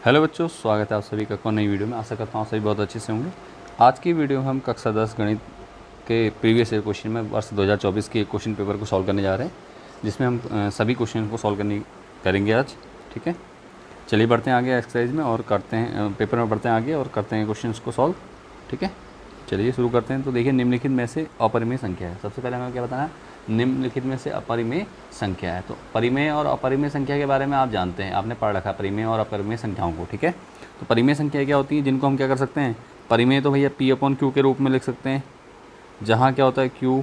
Hello बच्चों, स्वागत है आप सभी का नई वीडियो में। आशा करता हूँ सभी बहुत अच्छे से होंगे। आज की वीडियो में हम कक्षा 10 गणित के प्रीवियस ईयर क्वेश्चन में वर्ष 2024 के क्वेश्चन पेपर को सॉल्व करने जा रहे हैं, जिसमें हम सभी क्वेश्चन को सॉल्व करेंगे आज। ठीक है, चलिए बढ़ते हैं आगे एक्सरसाइज में और करते हैं पेपर में, बढ़ते हैं आगे और करते हैं क्वेश्चन को सॉल्व। ठीक है, चलिए शुरू करते हैं। तो देखिए, निम्नलिखित में से अपरिमेय संख्या है। सबसे पहले हमें क्या बताना है, निम्नलिखित में से अपरिमेय संख्या है। तो परिमेय और अपरिमेय संख्या के बारे में आप जानते हैं, आपने पढ़ रखा है परिमेय और अपरिमेय संख्याओं को। ठीक है, तो परिमेय संख्या क्या होती है, जिनको हम क्या कर सकते हैं, परिमेय तो भैया P/Q के रूप में लिख सकते हैं, जहाँ क्या होता है Q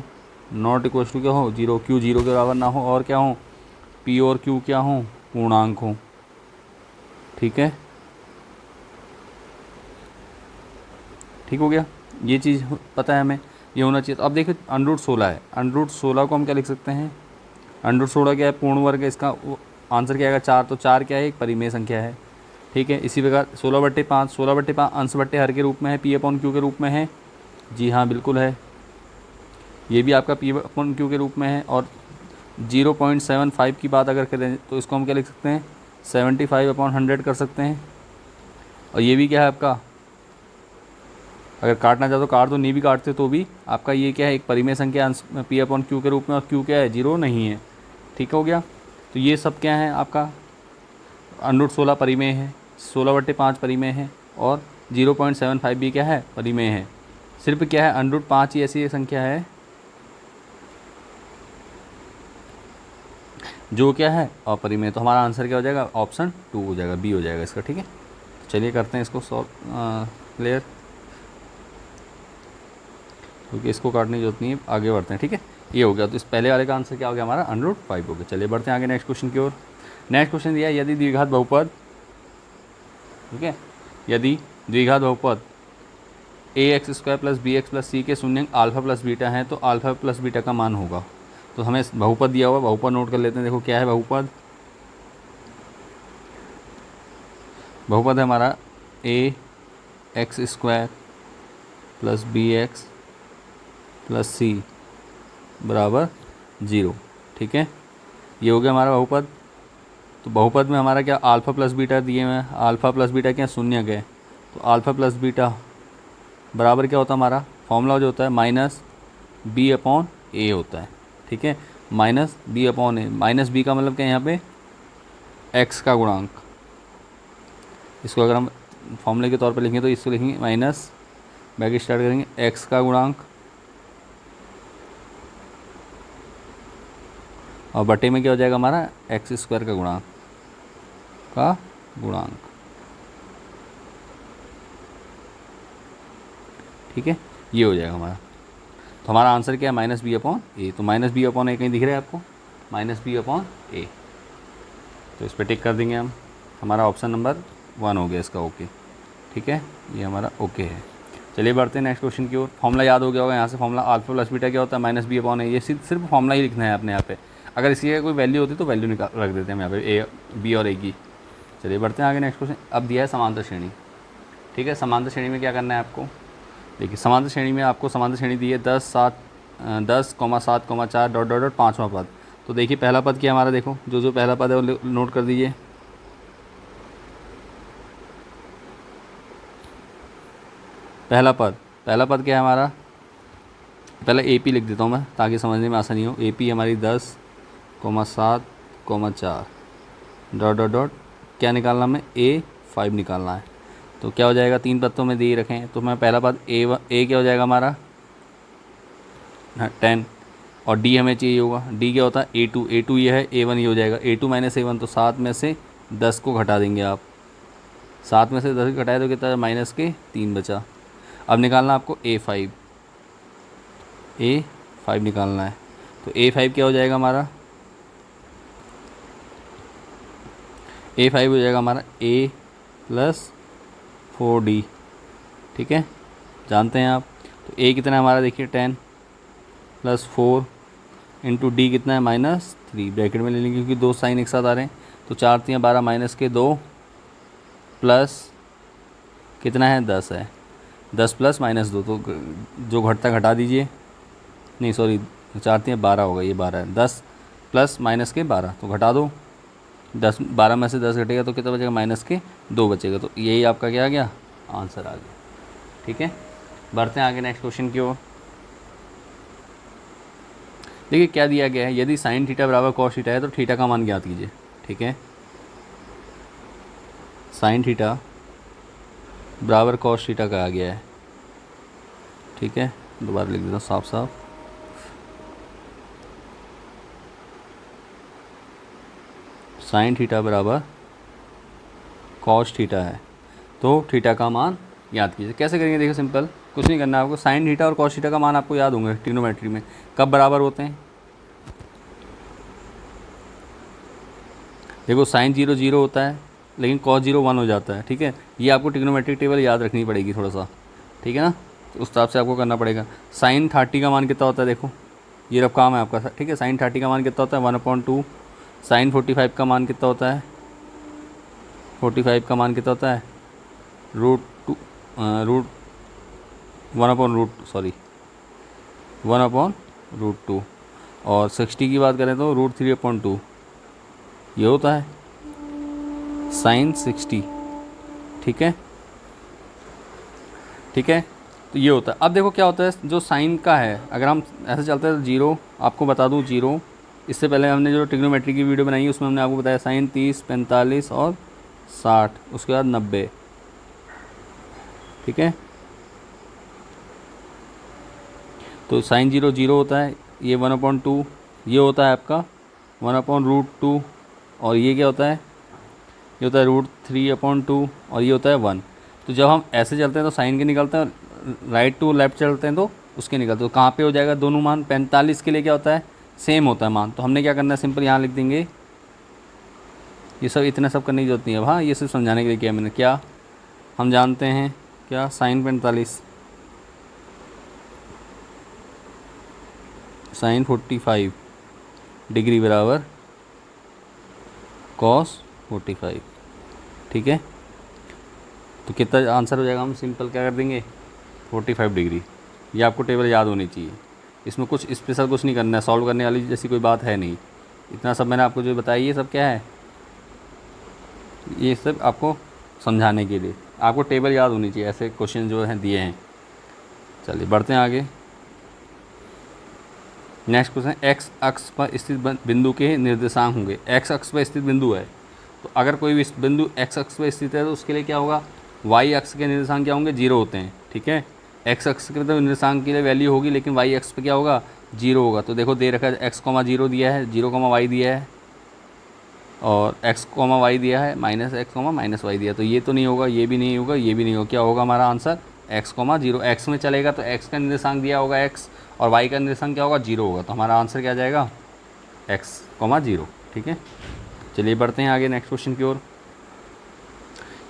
नॉट इक्वल टू क्या हो, जीरो, Q जीरो के बराबर ना हो, और क्या हो, P और Q क्या हो, पूर्णांक हो। ठीक है, ठीक हो गया, ये चीज़ पता है हमें, ये होना चाहिए। तो अब देखिए √16 है, √16 को हम क्या लिख सकते हैं, √16 क्या है, पूर्ण वर्ग है, इसका आंसर क्या आएगा 4। तो 4 क्या है, एक परिमेय संख्या है। ठीक है, इसी प्रकार 16/5, 16/5 अंश बट्टे हर के रूप में है, P/Q के रूप में है। जी हाँ, बिल्कुल है, ये भी आपका P/Q के रूप में है। और 0.75 की बात अगर करें तो इसको हम क्या लिख सकते हैं, 75/100 कर सकते हैं। और ये भी क्या है आपका, अगर काटना चाहो तो काट दो, नहीं भी काटते तो भी आपका ये क्या है, एक परिमेय संख्या अंश P/Q के रूप में, और Q क्या है, जीरो नहीं है। ठीक हो गया, तो ये सब क्या है आपका, √16 परिमेय है, 16/5 परिमेय है, और 0.75 भी क्या है, परिमेय है। सिर्फ क्या है, √5 ही ऐसी एक संख्या है जो क्या है, अपरिमेय। तो हमारा आंसर क्या हो जाएगा, ऑप्शन 2 हो जाएगा, बी हो जाएगा इसका। ठीक है, चलिए करते हैं इसको सॉल्व क्लियर, क्योंकि इसको काटने की जरूरत नहीं है, आगे बढ़ते हैं। ठीक है, ये हो गया। तो इस पहले वाले का आंसर क्या हो गया हमारा, √5 हो गया। चलिए बढ़ते हैं आगे नेक्स्ट क्वेश्चन की ओर। नेक्स्ट क्वेश्चन दिया है, यदि द्विघात बहुपद, ठीक है, यदि द्विघात बहुपद ax² + bx + c के शून्यंक α + β हैं, तो α + β का मान होगा। तो हमें बहुपद दिया हुआ, बहुपद नोट कर लेते हैं। देखो क्या है बहुपद, बहुपद है हमारा ax² + bx + c बराबर 0। ठीक है, ये हो गया हमारा बहुपद। तो बहुपद में हमारा क्या, α + β दिए हुए हैं, α + β क्या शून्यक है। तो α + β बराबर क्या होता है, हमारा फॉर्मूला जो होता है -b/a होता है। ठीक है, -b/a, -b का मतलब क्या है यहाँ पे, x का गुणांक। इसको अगर हम फॉर्मूले के तौर पर लिखेंगे तो इसको लिखेंगे माइनस, बैक स्टार्ट करेंगे, x का गुणांक, और बटे में क्या हो जाएगा हमारा, x² का गुणांक। ठीक है, ये हो जाएगा हमारा। तो हमारा आंसर क्या है, -b/a। तो -b/a कहीं दिख रहा है आपको, -b/a। तो इस पर टिक कर देंगे हम, हमारा ऑप्शन नंबर 1 हो गया इसका ओके। ठीक है, ये हमारा ओके है। चलिए बढ़ते हैं नेक्स्ट क्वेश्चन की ओर। फॉर्मूला याद हो गया होगा यहाँ से, फॉर्मूला α + β क्या होता है, -b/a। ये सिर्फ फॉर्मूला ही लिखना है अपने यहाँ पे, अगर इसकी कोई वैल्यू होती तो वैल्यू निकाल रख देते हैं हम यहाँ पे, ए, बी और ए की। चलिए बढ़ते हैं आगे नेक्स्ट क्वेश्चन। अब दिया है समांतर श्रेणी। ठीक है, समांतर श्रेणी में क्या करना है आपको, देखिए समांतर श्रेणी में आपको समांतर श्रेणी दी है 10,7,4 ... पाँचवा पद। तो देखिए पहला पद क्या हमारा, देखो जो पहला पद है वो नोट कर दीजिए। पहला पद क्या है हमारा, पहले AP लिख देता हूँ मैं ताकि समझने में आसानी हो। AP हमारी 10,7,4 ... क्या निकालना हमें, A5 निकालना है। तो क्या हो जाएगा, 3 पद तो में दे ही रखे हैं, तो मैं पहला पद A क्या हो जाएगा हमारा 10, और D हमें चाहिए होगा, D क्या होता है A2 ये है, A1 ये हो जाएगा, A2 - A1। तो 7 में से 10 को घटा देंगे आप, 7 में से 10 घटाए तो कितना, -3 बचा। अब निकालना आपको A5 निकालना है। तो A5 क्या हो जाएगा हमारा, A5 हो जाएगा हमारा A + 4D। ठीक है, जानते हैं आप। तो A कितना है हमारा, देखिए 10 + 4 × D कितना है, -3। ब्रैकेट में ले लेंगे क्योंकि दो साइन एक साथ आ रहे हैं। तो 4 × 3 = 12, -2 प्लस कितना है, 10 है, 10 + -2, तो जो घटता घटा दीजिए, नहीं सॉरी, 4 × 3 = 12 होगा, ये 12 है, 10 + -12 तो घटा दो, 12 में से 10 घटेगा तो कितना बचेगा, माइनस के 2 बचेगा। तो यही आपका क्या आ गया, आंसर आ गया। ठीक है, बढ़ते हैं आगे नेक्स्ट क्वेश्चन की ओर। देखिए क्या दिया गया है, यदि साइन थीटा बराबर कॉस थीटा है तो थीटा का मान ज्ञात कीजिए। ठीक है, साइन थीटा बराबर कॉस थीटा का आ गया है। ठीक है, दोबारा लिख देता हूँ साफ साफ, साइन थीटा बराबर कॉस थीटा है तो थीटा का मान याद कीजिए। कैसे करेंगे, देखिए सिंपल, कुछ नहीं करना है आपको। साइन थीटा और कॉस थीटा का मान आपको याद होंगे ट्रिग्नोमेट्री में, कब बराबर होते हैं। देखो साइन 0 0 होता है लेकिन कॉस 0 1 हो जाता है। ठीक है, ये आपको ट्रिग्नोमेट्रिक टेबल याद रखनी पड़ेगी थोड़ा सा। ठीक है ना, तो उस हिसाब से आपको करना पड़ेगा। साइन 30 का मान कितना होता है, देखो ये रफ काम है आपका। ठीक है, साइन 30 का मान कितना होता है, 1/2। साइन 45 का मान कितना होता है, 45 का मान कितना होता है, √2 1/√2। और 60 की बात करें तो √3/2 ये होता है साइन 60। ठीक है, ठीक है, तो ये होता है। अब देखो क्या होता है, जो साइन का है अगर हम ऐसे चलते हैं तो 0, आपको बता दूं 0, इससे पहले हमने जो ट्रिग्नोमेट्री की वीडियो बनाई है उसमें हमने आपको बताया साइन 30, 45 और 60, उसके बाद 90। ठीक है, तो साइन 0 0 होता है, ये 1/2 ये होता है आपका 1/√2, और ये क्या होता है, ये होता है √3/2, और ये होता है 1। तो जब हम ऐसे चलते हैं तो साइन के निकलते हैं, राइट टू लेफ्ट चलते हैं तो उसके निकलते हैं। तो कहाँ पे हो जाएगा दोनों मान, 45 के लिए क्या होता है, सेम होता है मान। तो हमने क्या करना है, सिंपल यहाँ लिख देंगे। ये सब इतना सब करने की जरूरत नहीं है। हाँ, ये सिर्फ समझाने के लिए किया मैंने। क्या हम जानते हैं, क्या साइन 45 साइन 45 डिग्री बराबर कॉस 45। ठीक है, तो कितना आंसर हो जाएगा, हम सिंपल क्या कर देंगे 45 डिग्री। ये आपको टेबल याद होनी चाहिए, इसमें कुछ स्पेशल कुछ नहीं करना है, सॉल्व करने वाली जैसी कोई बात है नहीं। इतना सब मैंने आपको जो बताया ये सब क्या है, ये सब आपको समझाने के लिए, आपको टेबल याद होनी चाहिए। ऐसे क्वेश्चन जो हैं दिए हैं। चलिए बढ़ते हैं आगे। नेक्स्ट क्वेश्चन, एक्स अक्ष पर स्थित बिंदु के निर्देशांक होंगे। एक्स अक्ष पर स्थित बिंदु है, तो अगर कोई भी बिंदु एक्स अक्ष पर स्थित है तो उसके लिए क्या होगा, वाई अक्ष के निर्देशांक क्या होंगे, 0 होते हैं। ठीक है, एक्स अक्ष के तो निर्देशांक के लिए वैल्यू होगी, लेकिन वाई अक्ष पे क्या होगा, 0 होगा। तो देखो दे रखा है x,0 दिया है, 0,y दिया है, और x,y दिया है, -x, -y दिया। तो ये तो नहीं होगा, ये भी नहीं होगा, ये भी नहीं होगा। क्या होगा हमारा आंसर, x,0। एक्स में चलेगा तो x का निर्देशांक दिया होगा x, और y का निर्देशांक क्या होगा, 0 होगा। तो हमारा आंसर क्या जाएगा, x,0। ठीक है, चलिए बढ़ते हैं आगे नेक्स्ट क्वेश्चन की ओर।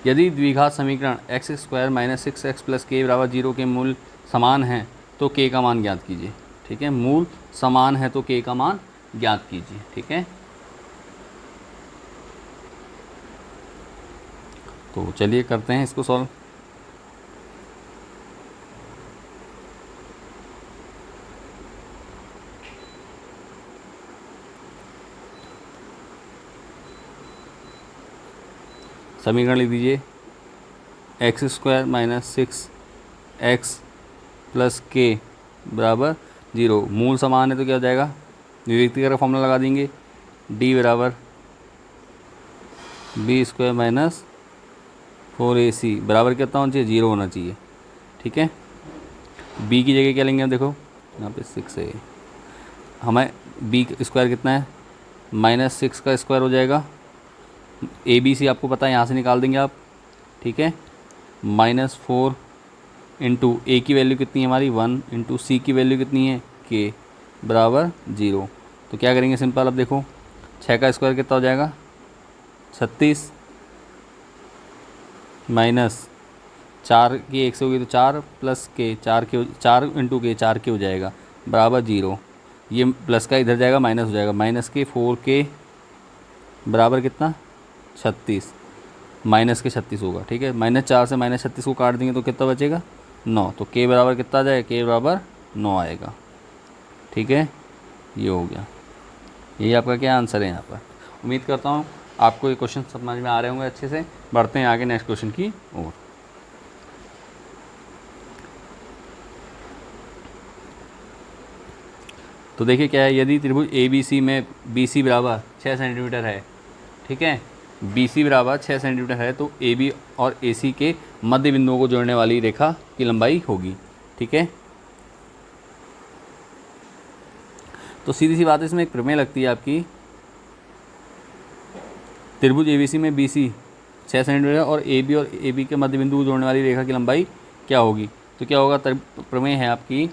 यदि द्विघात समीकरण x² - 6x + k = 0 के मूल समान हैं तो k का मान ज्ञात कीजिए। ठीक है, मूल समान है तो k का मान ज्ञात कीजिए। ठीक है, तो चलिए करते हैं इसको सॉल्व। समीकरण लिख दीजिए, x² - 6x + k = 0। मूल समान है तो क्या हो जाएगा, विभक्ति का फॉर्मूला लगा देंगे, d बराबर b² - 4ac बराबर कितना होना चाहिए, 0 होना चाहिए। ठीक है, b की जगह क्या लेंगे हम, देखो यहाँ पे 6 है, हमें b² कितना है, -6 का स्क्वायर हो जाएगा। ABC आपको पता है, यहाँ से निकाल देंगे आप। ठीक है, -4 इंटू ए की वैल्यू कितनी है हमारी 1, इंटू सी की वैल्यू कितनी है k बराबर 0। तो क्या करेंगे सिंपल, अब देखो 6 का स्क्वायर कितना हो जाएगा, 36, माइनस 4 की 1 से होगी तो 4 प्लस के 4 इंटू के 4 के हो जाएगा बराबर 0। ये प्लस का इधर जाएगा माइनस हो जाएगा, माइनस के 4k बराबर कितना 36, माइनस के 36 होगा। ठीक है, -4 से -36 को काट देंगे तो कितना बचेगा 9। तो k बराबर कितना आ जाएगा, k बराबर 9 आएगा। ठीक है, ये हो गया, यही आपका क्या आंसर है यहाँ पर। उम्मीद करता हूँ आपको ये क्वेश्चन समझ में आ रहे होंगे अच्छे से। बढ़ते हैं आगे नेक्स्ट क्वेश्चन की ओर। तो देखिए क्या है, यदि त्रिभुज ABC में BC बराबर 6 सेंटीमीटर है, ठीक है, BC बराबर 6 सेंटीमीटर है, तो AB और AC के मध्य बिंदुओं को जोड़ने वाली रेखा की लंबाई होगी, ठीक है। तो सीधी सी बात है, इसमें एक प्रमेय लगती है आपकी, त्रिभुज ABC में BC 6 सेंटीमीटर और AB के मध्य बिंदु को जोड़ने वाली रेखा की लंबाई क्या होगी। तो क्या होगा, प्रमेय है आपकी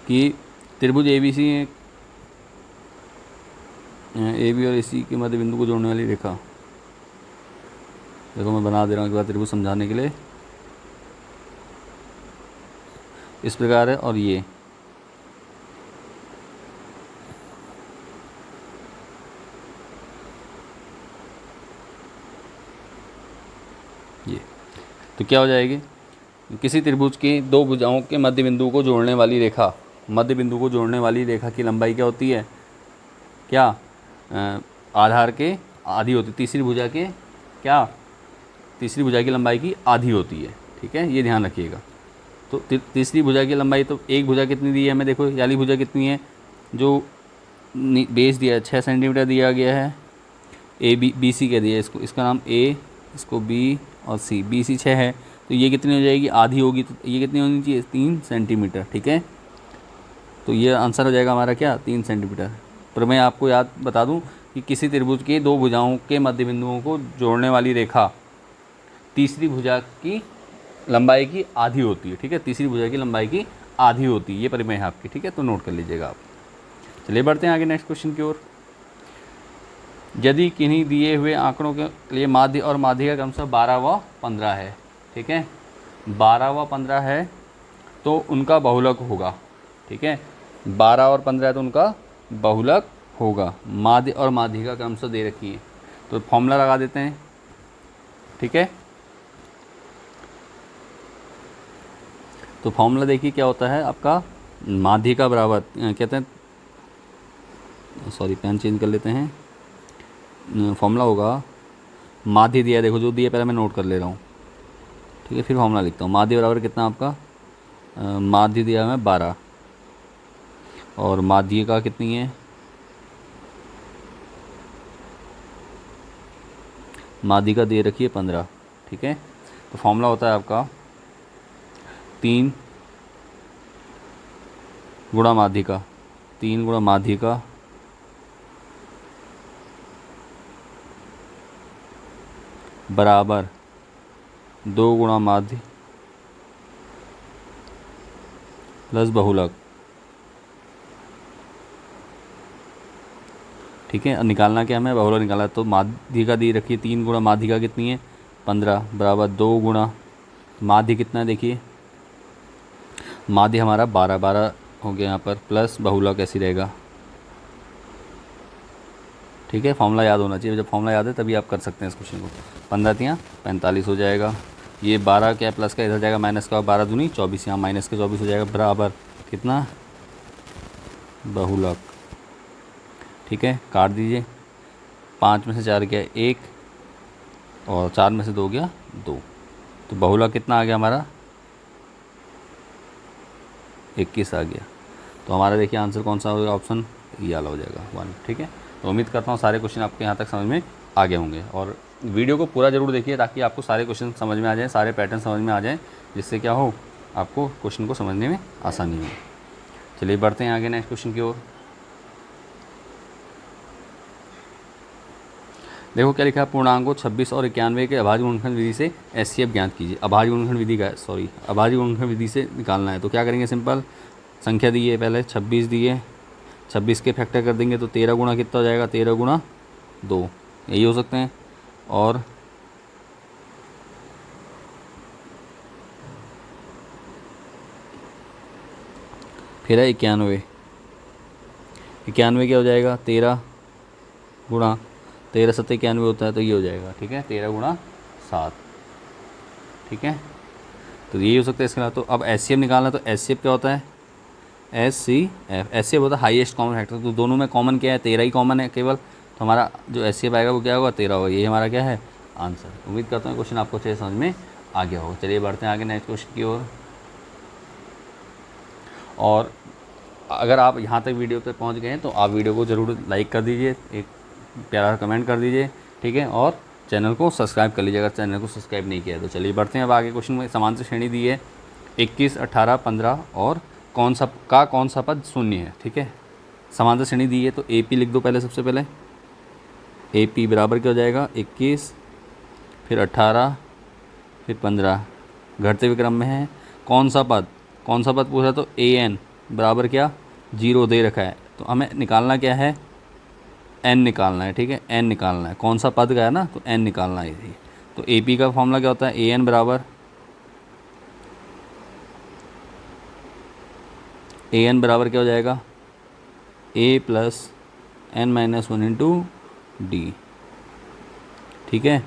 कि त्रिभुज ABC AB और AC के मध्य बिंदु को जोड़ने वाली रेखा, देखो मैं बना दे रहा हूँ एक बार त्रिभुज समझाने के लिए, इस प्रकार है। और ये तो क्या हो जाएगी, किसी त्रिभुज की दो भुजाओं के मध्य बिंदु को जोड़ने वाली रेखा, मध्य बिंदु को जोड़ने वाली रेखा की लंबाई क्या होती है, क्या आधार के आधी होती, तीसरी भुजा के क्या, तीसरी भुजा की लंबाई की आधी होती है, ठीक है, ये ध्यान रखिएगा। तो तीसरी भुजा की लंबाई, तो एक भुजा कितनी दी है हमें, देखो याली भुजा कितनी है, जो बेस दिया है 6 सेंटीमीटर दिया गया है, BC के दिया है, इसका नाम A, इसको B और C, BC 6 है, तो ये कितनी हो जाएगी, आधी होगी, तो ये कितनी होनी चाहिए, 3 सेंटीमीटर, ठीक है। तो ये आंसर हो जाएगा हमारा क्या, 3 सेंटीमीटर। पर मैं आपको याद बता दूं कि किसी त्रिभुज के दो भुजाओं के मध्य बिंदुओं को जोड़ने वाली रेखा तीसरी भुजा की लंबाई की आधी होती है, ठीक है, तीसरी भुजा की लंबाई की आधी होती है, ये परिमेय है आपकी, ठीक है, तो नोट कर लीजिएगा आप। चलिए बढ़ते हैं आगे नेक्स्ट क्वेश्चन की ओर। यदि किन्हीं दिए हुए आंकड़ों के लिए माध्य और माध्यिका क्रमशः 12 व 15 है, ठीक है, 12 व 15 है तो उनका बहुलक होगा, ठीक है, 12 और 15 है तो उनका बहुलक होगा। माध्य और माध्यिका क्रमशः दे रखी है, तो फॉर्मूला लगा देते हैं, ठीक है। तो फॉर्मूला देखिए क्या होता है आपका, माध्यिका बराबर कहते हैं, सॉरी पेन चेंज कर लेते हैं, फॉर्मूला होगा, माध्य दिया, देखो जो दिया पहले मैं नोट कर ले रहा हूँ, ठीक है, फिर फॉर्मूला लिखता हूँ। माध्य बराबर कितना आपका, माध्य दिया है 12 और माध्यिका कितनी है, माध्यिका दे रखी है 15, ठीक है। तो फॉर्मूला होता है आपका 3 गुणा माध्यिका, 3 गुणा माध्यिका बराबर 2 गुणा माध्य प्लस बहुलक, ठीक है। निकालना क्या हमें, बहुलक निकालना, तो माध्यिका दी रखी है 3 गुणा माध्यिका कितनी है 15 बराबर 2 गुणा माध्य कितना है, देखिए माध्य हमारा 12 हो गया यहाँ पर, प्लस बहुलक ऐसी रहेगा, ठीक है। फॉर्मूला याद होना चाहिए, जब फॉर्मूला याद है तभी आप कर सकते हैं इस क्वेश्चन को। 15 तियाँ 45 हो जाएगा, ये 12 क्या प्लस का इधर जाएगा माइनस का, 12 दूनी 24, यहाँ माइनस का 24 हो जाएगा, बराबर कितना बहुलक, ठीक है। काट दीजिए, 5 में से 4 गया 1 और 4 में से 2 गया 2, तो बहुलक कितना आ गया हमारा 21 आ गया। तो हमारा देखिए आंसर कौन सा होगा, ऑप्शन ये वाला हो जाएगा 1, ठीक है। तो उम्मीद करता हूँ सारे क्वेश्चन आपके यहाँ तक समझ में आ गए होंगे, और वीडियो को पूरा ज़रूर देखिए ताकि आपको सारे क्वेश्चन समझ में आ जाएँ, सारे पैटर्न समझ में आ जाएँ, जिससे क्या हो आपको क्वेश्चन को समझने में आसानी हो। चलिए बढ़ते हैं आगे नेक्स्ट क्वेश्चन की ओर। देखो क्या लिखा है, पूर्णांकों 26 और 91 के अभाज्य गुणनखंड विधि से एचसीएफ ज्ञात कीजिए। अभाज्य गुणनखंड विधि का अभाज्य गुणनखंड विधि से निकालना है, तो क्या करेंगे, सिंपल संख्या दी है पहले 26 दी है, 26 के फैक्टर कर देंगे तो 13 गुणा कितना हो जाएगा, 13 गुणा 2, यही हो सकते हैं। और फिर है 91, 91 क्या हो जाएगा, 13 गुणा 13 7 91 होता है, तो ये हो जाएगा, ठीक है, 13 गुणा 7, ठीक है। तो यही हो सकता है इसके अलावा। तो अब एचसीएफ निकालना, तो एचसीएफ क्या होता है, HCF, HCF होता है हाईएस्ट कॉमन फैक्टर, तो दोनों में कॉमन क्या है, 13 ही कॉमन है केवल, तो हमारा जो HCF आएगा वो क्या होगा, 13 होगा। ये हमारा क्या है, आंसर। उम्मीद करता हूँ क्वेश्चन आपको अच्छे से समझ में आ गया होगा। चलिए बढ़ते हैं आगे नेक्स्ट क्वेश्चन की ओर। और अगर आप यहाँ तक वीडियो तक पहुँच गए हैं तो आप वीडियो को ज़रूर लाइक कर दीजिए, एक प्यारा कमेंट कर दीजिए, ठीक है, और चैनल को सब्सक्राइब कर लीजिए अगर चैनल को सब्सक्राइब नहीं किया है तो। चलिए बढ़ते हैं अब आगे। क्वेश्चन में समांतर श्रेणी दी है 21, 18, 15 और कौन सा पद शून्य है, ठीक है। समांतर श्रेणी दी है तो AP लिख दो पहले, सबसे पहले AP बराबर क्या हो जाएगा, 21 फिर 18 फिर 15, घटते हुए क्रम में है। कौन सा पद पूछा तो AN बराबर क्या, 0 दे रखा है, तो हमें निकालना क्या है, N निकालना है, ठीक है, N निकालना है। कौन सा पद का है ना, तो N निकालना है यही। तो AP का फॉर्मूला क्या होता है, AN बराबर क्या हो जाएगा, A + N-1 × D, ठीक है।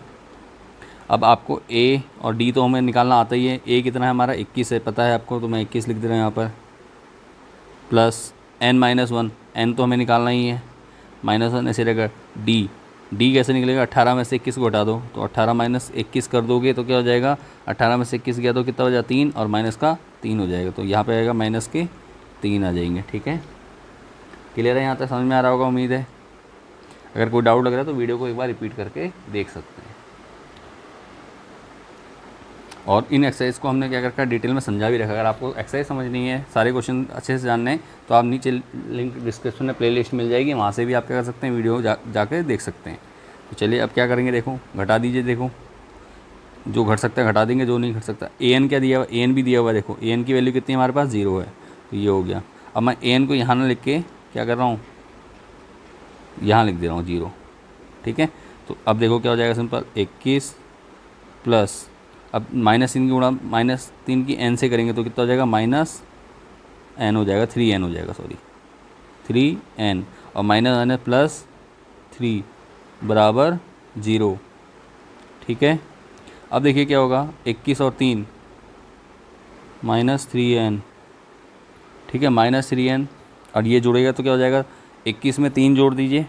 अब आपको A और D तो हमें निकालना आता ही है। A कितना है हमारा, 21 है, पता है आपको, तो मैं 21 लिख दे रहा हूँ यहाँ पर, प्लस N-1, N तो हमें निकालना ही है, -1 ऐसे रहेगा। D कैसे निकलेगा, 18 में से 21 को हटा दो, तो 18 - 21 कर दोगे तो क्या हो जाएगा, 18 में से 21 गया तो कितना हो जाएगा, 3, और माइनस का 3 हो जाएगा, तो यहाँ पे आएगा -3 आ जाएंगे, ठीक है। क्लियर है, यहाँ तक समझ में आ रहा होगा उम्मीद है। अगर कोई डाउट लग रहा है तो वीडियो को एक बार रिपीट करके देख सकते हैं। और इन एक्सरसाइज को हमने क्या रखा है, डिटेल में समझा भी रखा। अगर आपको एक्सरसाइज समझनी है, सारे क्वेश्चन अच्छे से जानने हैं, तो आप नीचे लिंक डिस्क्रिप्शन में प्लेलिस्ट मिल जाएगी, वहाँ से भी आप क्या कर सकते हैं, वीडियो जाकर देख सकते हैं। तो चलिए अब क्या करेंगे, देखो घटा दीजिए, देखो जो घट सकता है घटा देंगे, जो नहीं घट सकता। AN क्या दिया हुआ, AN भी दिया हुआ है, देखो AN की वैल्यू कितनी है हमारे पास, 0 है, तो ये हो गया। अब मैं AN को यहाँ ना लिख के क्या कर रहा हूँ, यहाँ लिख दे रहा हूँ 0, ठीक है। तो अब देखो क्या हो जाएगा, सिंपल 21 प्लस, अब -3 की गुणा -3 की N से करेंगे तो कितना हो जाएगा, -N हो जाएगा, 3N हो जाएगा, सॉरी 3N, और -N + 3 बराबर 0, ठीक है। अब देखिए क्या होगा, 21 और 3 -3N, ठीक है, -3N, और ये जुड़ेगा तो क्या हो जाएगा, 21 में 3 जोड़ दीजिए,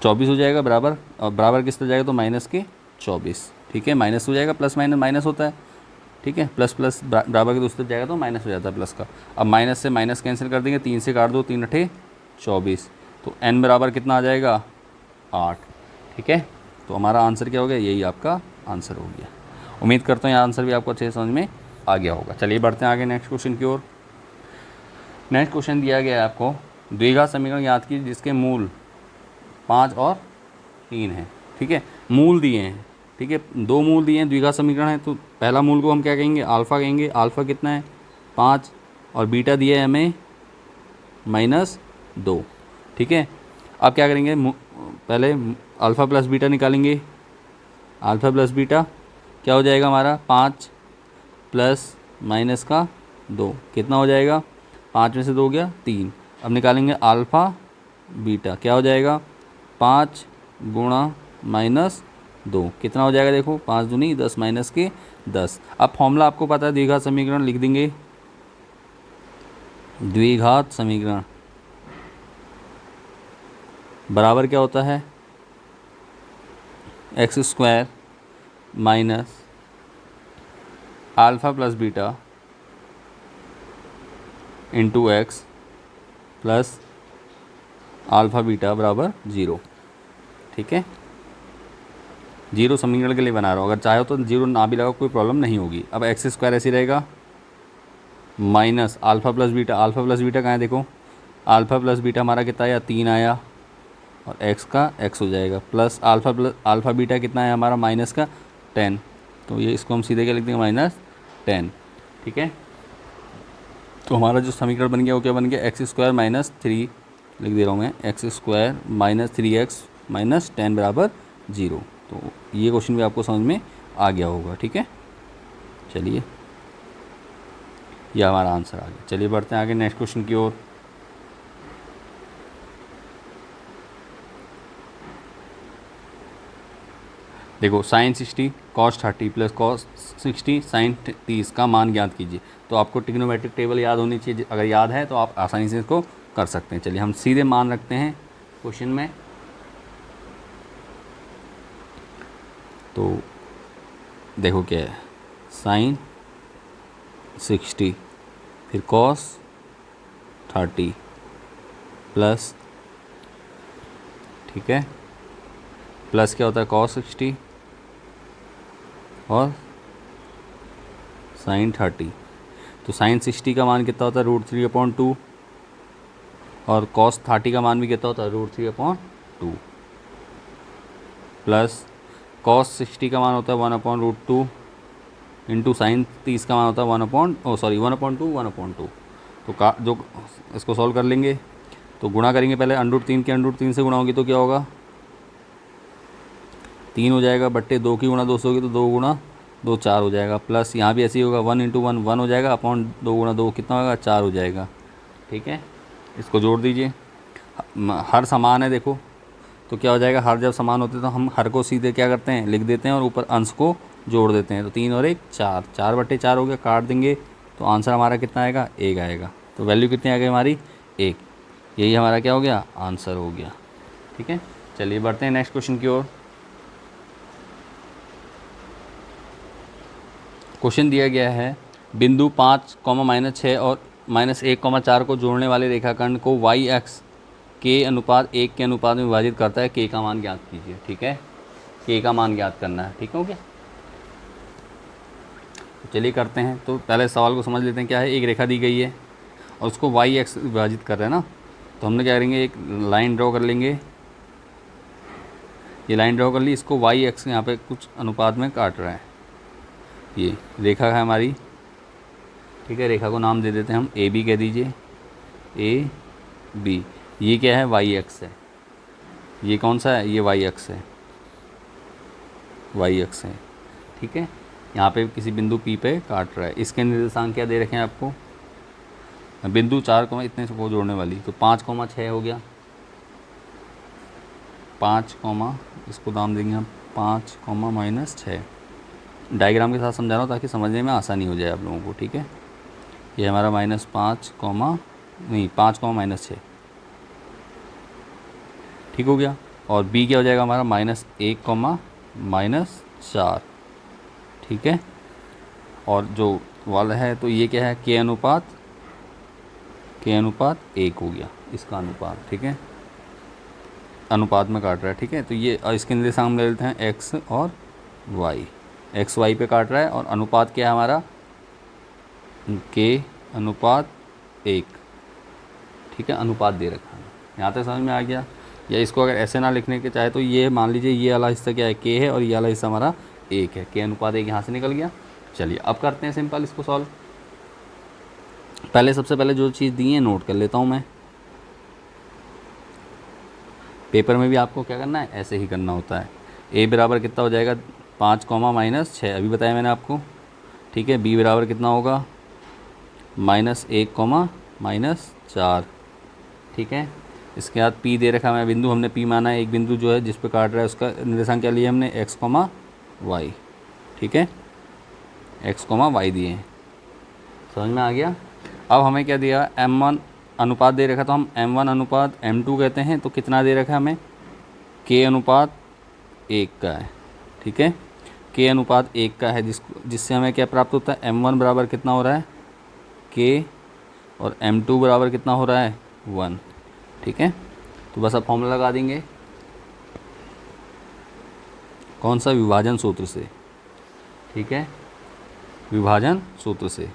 24 हो जाएगा बराबर, और बराबर किस तरह जाएगा तो -24, ठीक है। माइनस हो जाएगा, प्लस माइनस होता है, ठीक है, प्लस बराबर के दूसरे जाएगा तो माइनस हो जाता है प्लस का। अब माइनस से माइनस कैंसिल कर देंगे, 3 से काट दो, 3 × 8 = 24, तो N बराबर कितना आ जाएगा, 8, ठीक है। तो हमारा आंसर क्या हो गया, यही आपका आंसर हो गया। उम्मीद करता हूँ यह आंसर भी आपको अच्छे से समझ में आ गया होगा। चलिए बढ़ते हैं आगे नेक्स्ट क्वेश्चन की ओर। नेक्स्ट क्वेश्चन दिया गया है आपको, द्विघात समीकरण याद कीजिए जिसके मूल 5 और 3 हैं, ठीक है। मूल दिए हैं, ठीक है, 2 मूल दिए हैं, द्विघात समीकरण है, तो पहला मूल को हम क्या कहेंगे, अल्फ़ा कहेंगे। अल्फ़ा कितना है, 5, और बीटा दिया है हमें -2, ठीक है। अब क्या करेंगे, पहले अल्फ़ा प्लस बीटा निकालेंगे। अल्फ़ा प्लस बीटा क्या हो जाएगा हमारा, 5 प्लस -2 कितना हो जाएगा, 5 में से 2 गया 3। अब निकालेंगे अल्फ़ा बीटा, क्या हो जाएगा, 5 × -2 कितना हो जाएगा, देखो 5 दूनी 10 -10। अब फॉर्मूला आपको पता है, द्विघात समीकरण लिख देंगे। द्विघात समीकरण बराबर क्या होता है, x² - alpha plus beta × x plus alpha beta बराबर 0, ठीक है। 0 समीकरण के लिए बना रहा हूँ, अगर चाहे तो 0 ना भी लगाओ कोई प्रॉब्लम नहीं होगी। अब x² ऐसे रहेगा, minus alpha plus beta. Alpha plus beta कहाँ है, देखो अल्फ़ा प्लस बीटा हमारा कितना आया, 3 आया, और x का x हो जाएगा, प्लस अल्फ़ा बीटा कितना है हमारा, -10, तो ये इसको हम सीधे क्या लिख देंगे, -10, ठीक है। तो हमारा जो समीकरण बन गया वो क्या बन गया, x² - 3 लिख दे रहा हूँ मैं, x² - 3x - 10 बराबर 0। तो ये क्वेश्चन भी आपको समझ में आ गया होगा, ठीक है। चलिए यह हमारा आंसर आ गया। चलिए बढ़ते हैं आगे नेक्स्ट क्वेश्चन की ओर। देखो sine 60 cos 30 plus cos 60 sine 30 का मान ज्ञात कीजिए। तो आपको ट्रिग्नोमेट्रिक टेबल याद होनी चाहिए, अगर याद है तो आप आसानी से इसको कर सकते हैं। चलिए हम सीधे मान रखते हैं क्वेश्चन में। तो देखो क्या है, साइन 60 फिर कॉस 30 प्लस, ठीक है, प्लस क्या होता है कॉस 60 और साइन 30। तो साइन 60 का मान कितना होता है √3/2 और कॉस 30 का मान भी कितना होता है √3/2 प्लस कॉस 60 का मान होता है 1/√2 इंटू साइन 30 का मान होता है 1/2। तो जो इसको सॉल्व कर लेंगे तो गुणा करेंगे, पहले √3 के √3 से गुणा होगी तो क्या होगा 3 हो जाएगा, बट्टे 2 की गुणा 2 से होगी तो 2 गुणा 2 4 हो जाएगा, प्लस यहाँ भी ऐसे ही होगा 1 × 1 1 हो जाएगा, अपॉन 2 गुणा 2 कितना होगा 4 हो जाएगा। ठीक है, इसको जोड़ दीजिए, हर समान है देखो, तो क्या हो जाएगा, हर जब समान होते हैं तो हम हर को सीधे क्या करते हैं लिख देते हैं और ऊपर अंश को जोड़ देते हैं। तो 3 और 1 4, 4/4 हो गया, काट देंगे तो आंसर हमारा कितना आएगा 1 आएगा। तो वैल्यू कितनी आ गई हमारी 1, यही हमारा क्या हो गया आंसर हो गया। ठीक है, चलिए बढ़ते हैं नेक्स्ट क्वेश्चन की ओर। क्वेश्चन दिया गया है बिंदु 5, -6 और -1, 4 को जोड़ने वाले रेखाखंड को y अक्ष के अनुपात 1 के अनुपात में विभाजित करता है, k का मान ज्ञात कीजिए। ठीक है, k का मान ज्ञात करना है। ठीक हो गया, तो चलिए करते हैं। तो पहले सवाल को समझ लेते हैं क्या है। एक रेखा दी गई है और उसको y अक्ष विभाजित कर रहे हैं ना, तो हमने क्या करेंगे एक लाइन ड्रॉ कर लेंगे। ये लाइन ड्रॉ कर ली, इसको y अक्ष यहाँ पे कुछ अनुपात में काट रहा है, ये रेखा है हमारी। ठीक है, रेखा को नाम दे देते हैं हम ए बी, कह दीजिए ए बी। ये क्या है वाई अक्ष है, ये कौन सा है ये वाई अक्ष है, वाई अक्ष है। ठीक है, यहाँ पे किसी बिंदु पी पे काट रहा है। इसके निर्देशांक क्या दे रखे हैं आपको, बिंदु 4 को इतने को जोड़ने वाली, तो 5,6 हो गया, 5, इसको नाम देंगे हम 5,-6। डायग्राम के साथ समझा रहा हूँ ताकि समझने में आसानी हो जाए आप लोगों को। ठीक है, ये हमारा -5,-6 ठीक हो गया। और बी क्या हो जाएगा हमारा -1, -4। ठीक है, और जो वाला है तो ये क्या है k अनुपात 1 हो गया इसका अनुपात। ठीक है, अनुपात में काट रहा है। ठीक है, तो ये और इसके निर्देशांक हम ले लेते हैं x और y, x y पे काट रहा है और अनुपात क्या है हमारा k अनुपात 1। ठीक है, अनुपात दे रखा है, यहाँ तक समझ में आ गया। या इसको अगर ऐसे ना लिखने के चाहे तो ये मान लीजिए ये वाला हिस्सा क्या है k है और ये वाला हिस्सा हमारा 1 है, k अनुपात 1 यहाँ से निकल गया। चलिए अब करते हैं सिंपल इसको सॉल्व। पहले सबसे पहले जो चीज़ दी है नोट कर लेता हूँ मैं, पेपर में भी आपको क्या करना है ऐसे ही करना होता है। a बराबर कितना हो जाएगा 5, -6 अभी बताया मैंने आपको। ठीक है, b बराबर कितना होगा -1, -4। ठीक है, इसके बाद p दे रखा है बिंदु, हमने p माना है एक बिंदु जो है जिस पे काट रहा है, उसका निर्देशांक क्या लिया हमने x, y। ठीक है, x, y दिए हैं, समझ में आ गया। अब हमें क्या दिया m1 अनुपात दे रखा, तो हम m1 अनुपात m2 कहते हैं। तो कितना दे रखा है हमें k अनुपात 1 का है। ठीक है, k अनुपात 1 का है, जिससे हमें क्या प्राप्त होता है m1 बराबर कितना हो रहा है k और m2 बराबर कितना हो रहा है 1। ठीक है, तो बस अब फॉर्मूला लगा देंगे, कौन सा विभाजन सूत्र से। ठीक है, विभाजन सूत्र से।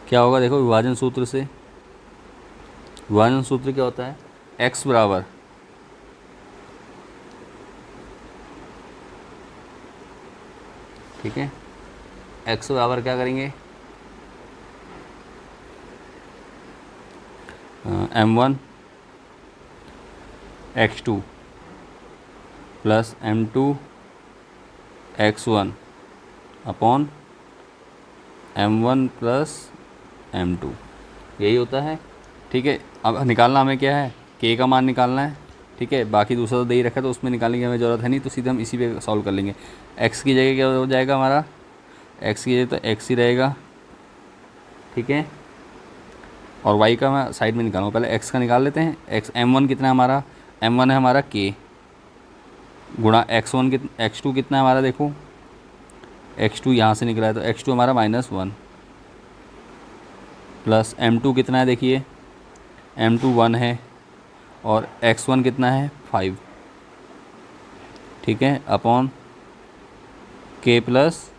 क्या होगा देखो विभाजन सूत्र से, विभाजन सूत्र क्या होता है x बराबर ठीक है, x बराबर क्या करेंगे m1 x2 plus m2 x1 upon m1 plus m2, यही होता है। ठीक है। अब निकालना हमें क्या है, के का मान निकालना है। ठीक है, बाकी दूसरा तो दे ही रखा है तो उसमें निकालने की हमें ज़रूरत है नहीं, तो सीधे हम इसी पे सॉल्व कर लेंगे। एक्स की जगह क्या हो जाएगा हमारा, एक्स की जगह तो एक्स ही रहेगा। ठीक है, और वाई का मैं साइड में निकालूँगा, पहले एक्स का निकाल लेते हैं। एक्स M1 कितना है हमारा, M1 है हमारा के गुणा x1 x2 कितना है हमारा, देखो x2 यहाँ से निकला है तो x2 हमारा -1 प्लस M2 कितना है, देखिए M2 1 है और x1 कितना है 5। ठीक है, अपॉन k प्लस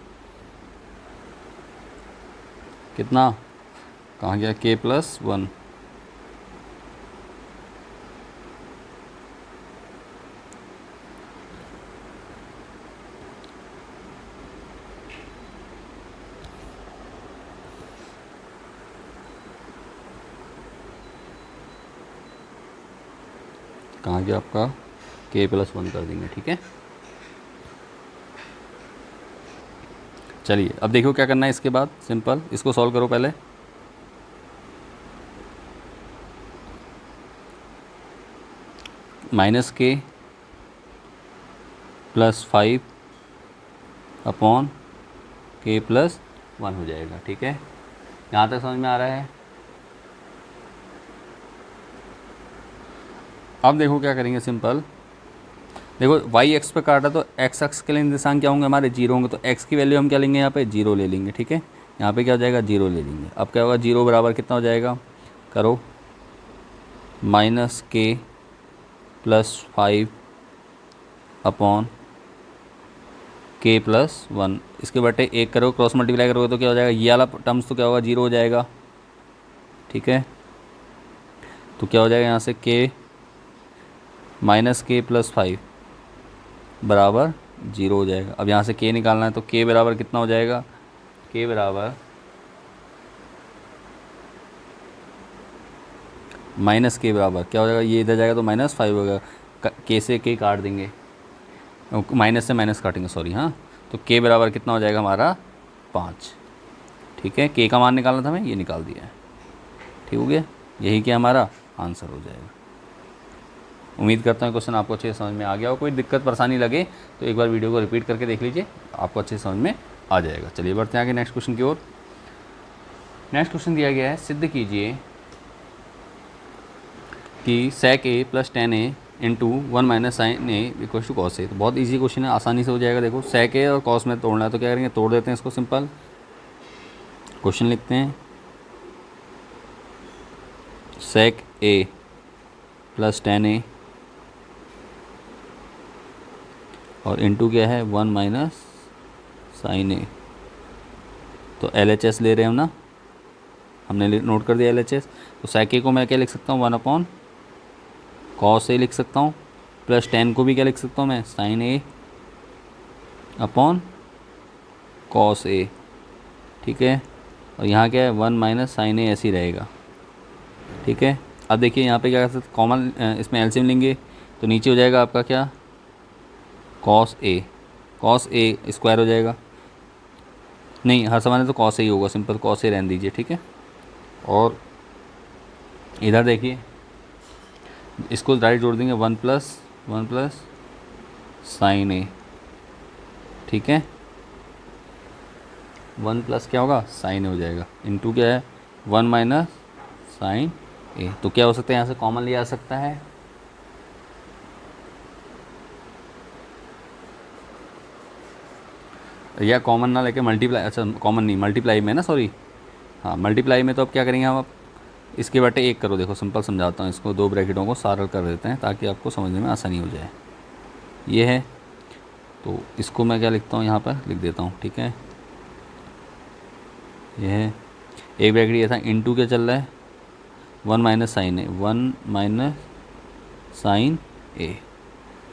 कितना, कहाँ गया, k+1। कहाँ गया आपका, k+1 कर देंगे। ठीक है, चलिए अब देखो क्या करना है इसके बाद, सिंपल इसको सॉल्व करो पहले। -k +5 अपॉन k+1 हो जाएगा। ठीक है, यहाँ तक समझ में आ रहा है। अब देखो क्या करेंगे, सिंपल देखो वाई एक्स पे काटा तो एक्स एक्स के लिए निशान क्या होंगे हमारे, जीरो होंगे, तो एक्स की वैल्यू हम क्या लेंगे यहाँ पे, जीरो ले लेंगे। ठीक है, यहाँ पे क्या हो जाएगा, जीरो ले लेंगे। अब क्या होगा, जीरो बराबर कितना हो जाएगा, करो -k +5 अपॉन k+1, इसके बटे एक करो, क्रॉस मल्टीप्लाई करोगे तो क्या हो जाएगा, ये वाला टर्म्स तो क्या होगा, जीरो हो जाएगा। ठीक है, तो क्या हो जाएगा यहाँ से k -k+5 बराबर जीरो हो जाएगा। अब यहाँ से k निकालना है तो k बराबर कितना हो जाएगा, k बराबर -k बराबर क्या हो जाएगा, ये इधर जाएगा तो -5 होगा, k से k काट देंगे, माइनस से माइनस काटेंगे, सॉरी। हाँ, तो k बराबर कितना हो जाएगा हमारा 5। ठीक है, k का मान निकालना था हमें, ये निकाल दिया है। ठीक हो गया, यही क्या हमारा आंसर हो जाएगा। उम्मीद करता हूँ क्वेश्चन आपको अच्छे से समझ में आ गया हो। कोई दिक्कत परेशानी लगे तो एक बार वीडियो को रिपीट करके देख लीजिए, आपको अच्छे से समझ में आ जाएगा। चलिए बढ़ते हैं आगे नेक्स्ट क्वेश्चन की ओर। नेक्स्ट क्वेश्चन दिया गया है, सिद्ध कीजिए कि sec a + tan a into 1 - sin a = cos a। तो बहुत इजी क्वेश्चन है, आसानी से हो जाएगा। देखो sec a और cos में तोड़ना है तो क्या करेंगे, तोड़ देते हैं इसको। सिंपल क्वेश्चन लिखते हैं, sec a + tan a और इंटू क्या है 1 - sin a। तो LHS ले रहे हैं हम ना, हमने नोट कर दिया LHS। तो sec a को मैं क्या लिख सकता हूँ, 1/cos a लिख सकता हूँ, प्लस tan को भी क्या लिख सकता हूँ मैं, sin a upon cos a। ठीक है, और यहाँ क्या है 1 - sin a ऐसे ही रहेगा। ठीक है, अब देखिए यहाँ पे क्या कर सकते, कॉमन इसमें एलसीएम लेंगे तो नीचे हो जाएगा आपका क्या, cos a स्क्वायर हो जाएगा। नहीं, हर समय तो cos a ही होगा, सिंपल cos a रहने दीजिए। ठीक है, और इधर देखिए इसको डायरेक्ट जोड़ देंगे, 1 + sin a। ठीक है, 1 क्या होगा, sin a हो जाएगा, इंटू क्या है 1 - sin a। तो क्या हो सकता है, यहाँ से कॉमन लिया जा सकता है, या कॉमन ना लेके मल्टीप्लाई, अच्छा कॉमन नहीं, मल्टीप्लाई में ना, सॉरी हाँ मल्टीप्लाई में। तो अब क्या करेंगे हम, अब इसके बटे एक करो। देखो सिंपल समझाता हूँ इसको, दो ब्रैकेटों को सरल कर देते हैं ताकि आपको समझने में आसानी हो जाए। ये है, तो इसको मैं क्या लिखता हूँ, यहाँ पर लिख देता हूँ। ठीक है, ये है, एक ब्रैकेट ये था, इंटू क्या चल रहा है 1 - sin a, 1 - sin a।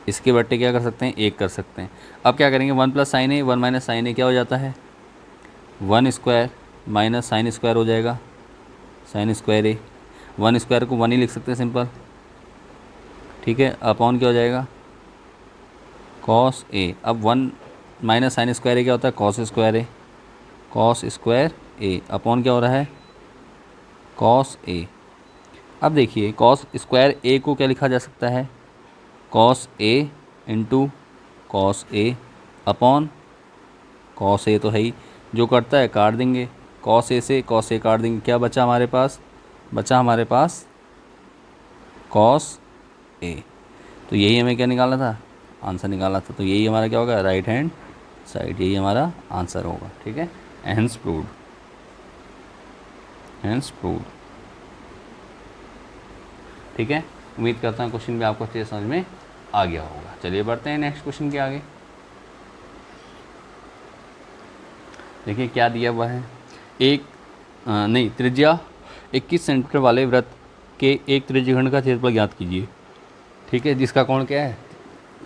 इसके बट्टे क्या कर सकते हैं, एक कर सकते हैं। अब क्या करेंगे, 1 + sin a, 1 - sin a क्या हो जाता है, 1 स्क्वायर माइनस साइन स्क्वायर हो जाएगा, साइन स्क्वायर a। 1 स्क्वायर को 1 ही लिख सकते हैं सिंपल। ठीक है, अपॉन क्या हो जाएगा, cos a। अब 1 - साइन स्क्वायर a क्या होता है, cos square a, cos square a upon क्या हो रहा है, cos a। अब देखिए कॉस स्क्वायर ए को क्या लिखा जा सकता है, cos A into cos A upon cos A तो है ही, जो करता है काट देंगे, कॉस ए से कॉस ए काट देंगे, क्या बचा हमारे पास, बचा हमारे पास कॉस ए। तो यही हमें क्या निकालना था, आंसर निकालना था। तो यही हमारा क्या होगा, राइट हैंड साइड, यही हमारा आंसर होगा। ठीक है, हैंस प्रूव्ड, हैंस प्रूव्ड। ठीक है, उम्मीद करता हूँ क्वेश्चन भी आपको अच्छे से समझ में आ गया होगा। चलिए बढ़ते हैं नेक्स्ट क्वेश्चन के आगे। देखिए क्या दिया हुआ है, त्रिज्या 21 सेंटीमीटर वाले वृत्त के एक त्रिज्यखंड का क्षेत्रफल ज्ञात कीजिए। ठीक है, जिसका कोण क्या है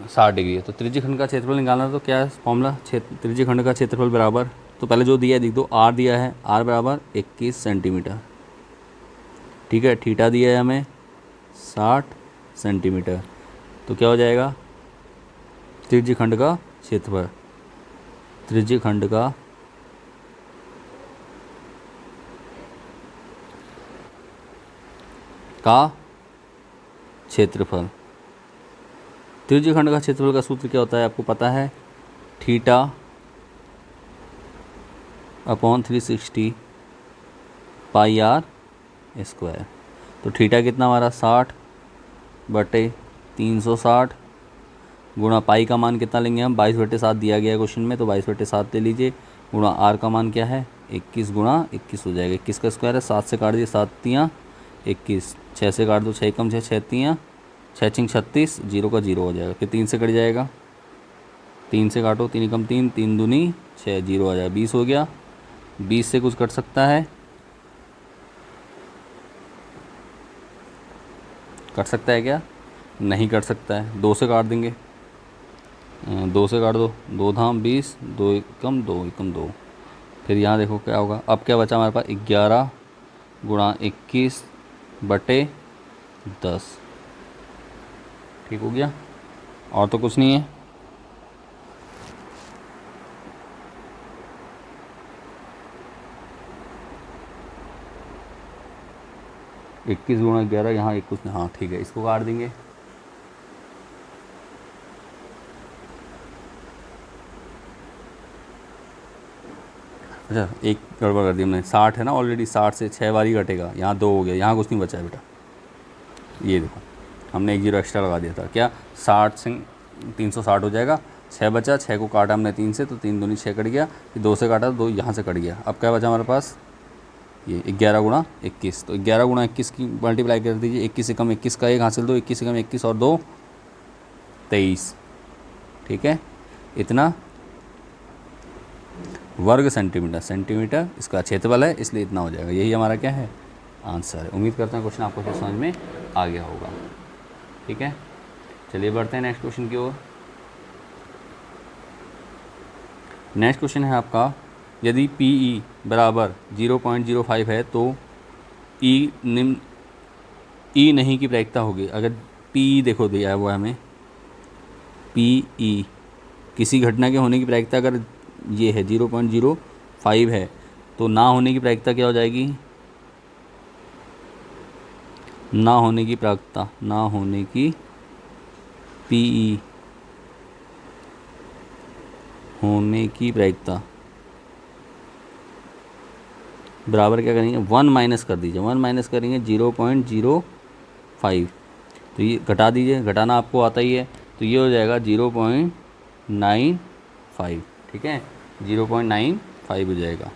60 डिग्री है। तो त्रिज्यखंड का क्षेत्रफल निकालना, तो क्या है फॉर्मूला, त्रिज्यखंड का क्षेत्रफल बराबर, तो पहले जो दिया है देख दो, आर दिया है, आर बराबर 21 सेंटीमीटर। ठीक है, थीटा दिया है हमें 60 सेंटीमीटर। तो क्या हो जाएगा, त्रिज्यखंड का क्षेत्रफल, त्रिज्यखंड का क्षेत्रफल, त्रिज्यखंड का क्षेत्रफल का सूत्र क्या होता है आपको पता है, theta upon 360 pi r square. तो थीटा कितना हमारा 60 बटे 360 गुणा पाई का मान कितना लेंगे हम, 22/7 दिया गया है क्वेश्चन में, तो 22/7 ले लीजिए, गुणा आर का मान क्या है 21 गुणा 21 हो जाएगा। 21 का स्क्वायर है, 7 से काट दिए, 7 तियाँ 21, 6 से काट दो, 6 कम 6 तियाँ 6 छिंग 36, 0 का 0 हो जाएगा। फिर 3 से कट जाएगा, 3 से काटो, 3 कम 3, 3 दूनी 6, 0 आ जाएगा, 20 हो गया। 20 से कुछ कट सकता है, कट सकता है क्या, नहीं कट सकता है। 2 से काट देंगे, 2 से काट दो, 2 धाम 20, 2 एकम 2 एकम 2। फिर यहाँ देखो क्या होगा, अब क्या बचा हमारे पास 11 गुणा 21 बटे 10। ठीक हो गया, और तो कुछ नहीं है। इक्कीस गुणा 11, यहाँ 21, हाँ ठीक है, इसको काट देंगे। अच्छा एक गड़बड़ कर दी हमने, 60 है ना ऑलरेडी, 60 से 6 बार ही घटेगा, यहाँ 2 हो गया, यहाँ कुछ नहीं बचा है बेटा। ये देखो हमने 1 0 एक्स्ट्रा लगा दिया था, क्या 60 से 360 हो जाएगा, 6 बचा, 6 को काटा हमने 3 से, तो 3 दूनी 6 कट गया, फिर 2 से काटा, 2 यहाँ से कट गया। अब क्या बचा हमारे पास, ये 11 गुणा 21। तो 11 गुणा 21 की मल्टीप्लाई कर दीजिए, 21 से कम 21 का 1 हासिल, 2 21 से कम 21 और 2 23। ठीक है, इतना वर्ग सेंटीमीटर, सेंटीमीटर इसका क्षेत्रफल है, इसलिए इतना हो जाएगा। यही हमारा क्या है, आंसर है। उम्मीद करता हूँ क्वेश्चन आपको समझ में आ गया होगा। ठीक है, चलिए बढ़ते हैं नेक्स्ट क्वेश्चन की ओर। नेक्स्ट क्वेश्चन है आपका, यदि PE बराबर 0.05 है तो E निम्न E नहीं की प्रायिकता होगी। अगर PE देखो दिया हुआ है हमें, PE किसी घटना के होने की प्रायिकता अगर ये है 0.05 है, तो ना होने की प्रायिकता क्या हो जाएगी, ना होने की प्रायिकता, ना होने की PE होने की प्रायिकता बराबर क्या करेंगे, 1 माइनस कर दीजिए, 1 माइनस करेंगे 0.05, तो ये घटा दीजिए, घटाना आपको आता ही है, तो ये हो जाएगा 0.95। ठीक है, 0.95 हो जाएगा,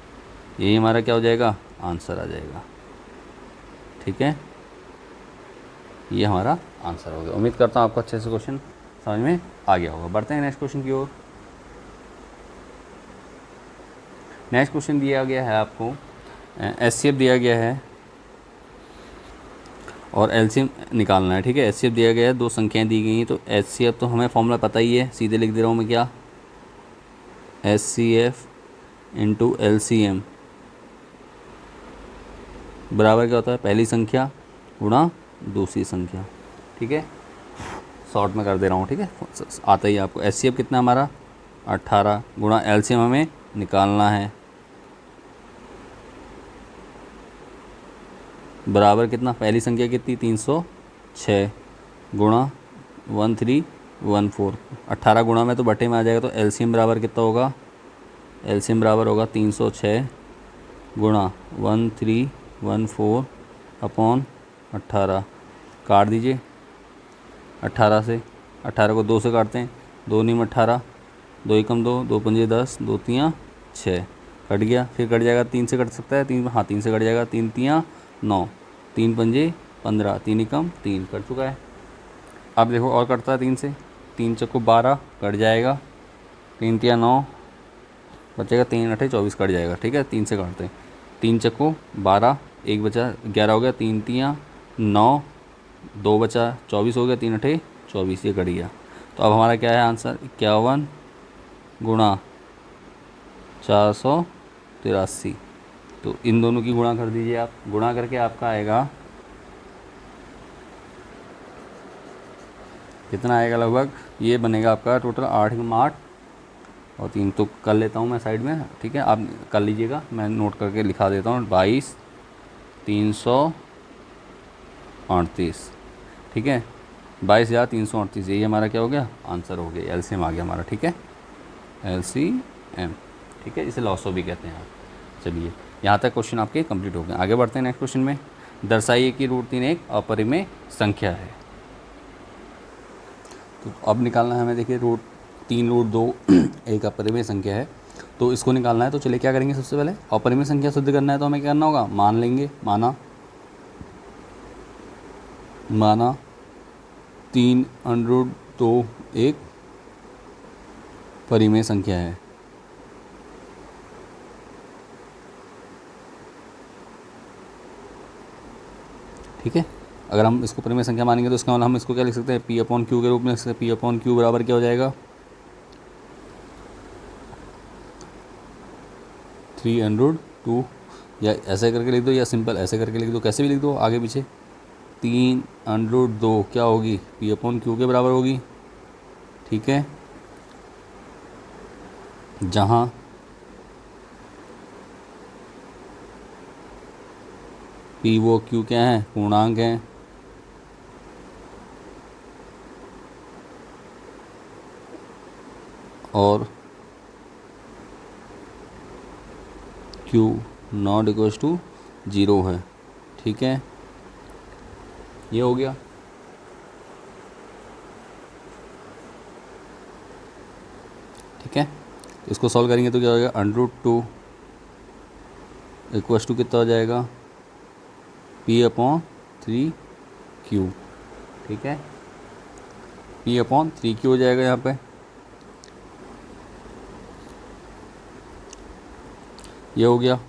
यही हमारा क्या हो जाएगा, आंसर आ जाएगा। ठीक है, ये हमारा आंसर हो गया। उम्मीद करता हूँ आपको अच्छे से क्वेश्चन समझ में आ गया होगा। बढ़ते हैं नेक्स्ट क्वेश्चन की ओर। नेक्स्ट क्वेश्चन दिया गया है आपको, HCF दिया गया है और LCM निकालना है। ठीक है, HCF दिया गया है, 2 संख्याएं दी गई हैं, तो HCF तो हमें फॉर्मूला पता ही है, सीधे लिख दे रहा हूँ मैं, क्या HCF इंटू LCM बराबर क्या होता है, पहली संख्या गुणा दूसरी संख्या। ठीक है, शॉर्ट में कर दे रहा हूँ। ठीक है, आता ही आपको। HCF कितना हमारा 18 गुणा LCM हमें निकालना है बराबर कितना, पहली संख्या कितनी 306 गुणा 1314, 18 गुणा में तो बटे में आ जाएगा, तो एलसीएम बराबर कितना होगा, एलसीएम बराबर होगा 306 गुणा 1314 अपॉन 18। काट दीजिए 18 से, 18 को 2 से काटते हैं, 2 नीम 18, 2 एकम 2, 2 पंजे 10, 2 तियाँ 6, कट गया। फिर कट जाएगा, 3 से कट सकता है, 3, हाँ 3 से कट जाएगा, 3 तियाँ 9, 3 पंजे 15, 3 एकम 3, कट चुका है। अब देखो और कटता है 3 से, 3 चक्को 12 कट जाएगा, 3 तियाँ 9 बचेगा, 3 अठे 24 कट जाएगा, ठीक है। 3 से काटते हैं, 3 चक्को 12, 1 बचा 11 हो गया, 3 तियाँ 9, 2 बचा 24 हो गया, 3 अठे 24, ये कट गया। तो अब हमारा क्या है आंसर, 51 गुणा 483। तो इन दोनों की गुणा कर दीजिए आप, गुणा करके आपका आएगा कितना आएगा, लगभग ये बनेगा आपका टोटल 8 8 और 3 तो कर लेता हूँ मैं साइड में, ठीक है, आप कर लीजिएगा, मैं नोट करके लिखा देता हूँ, 22,338, ठीक है, 22,338, यही हमारा क्या हो गया, आंसर हो गया, एलसीएम आ गया हमारा, ठीक है, एलसीएम, ठीक है, इसे लॉसो भी कहते हैं आप। चलिए यहाँ तक क्वेश्चन आपके कंप्लीट हो गए, आगे बढ़ते हैं नेक्स्ट क्वेश्चन में। दर्शाइए कि √3 एक अपरिमेय संख्या है। तो अब निकालना है हमें, देखिए √3 एक अपरिमेय संख्या है, तो इसको निकालना है। तो चलिए क्या करेंगे, सबसे पहले अपरिमेय संख्या सिद्ध करना है, तो हमें क्या करना होगा, मान लेंगे, माना 3 √2 एक परिमेय संख्या है, ठीक है। अगर हम इसको परिमेय संख्या मानेंगे तो इसका मतलब हम इसको क्या लिख सकते हैं, P/Q के रूप में लिख सकते हैं। P/Q बराबर क्या हो जाएगा, 3 √2, या ऐसे करके लिख दो या सिंपल ऐसे करके लिख दो, कैसे भी लिख दो, आगे पीछे। 3 √2 क्या होगी, P/Q के बराबर होगी, ठीक है, जहाँ P वो Q क्या है, पूर्णांक हैं, और Q नॉट इक्वल्स टू 0 है, ठीक है, ये हो गया। ठीक है, इसको सॉल्व करेंगे तो क्या हो जाएगा, √2 इक्वल्स टू कितना हो जाएगा, P/3Q, ठीक है, P/3Q हो जाएगा यहाँ पे, ये हो गया।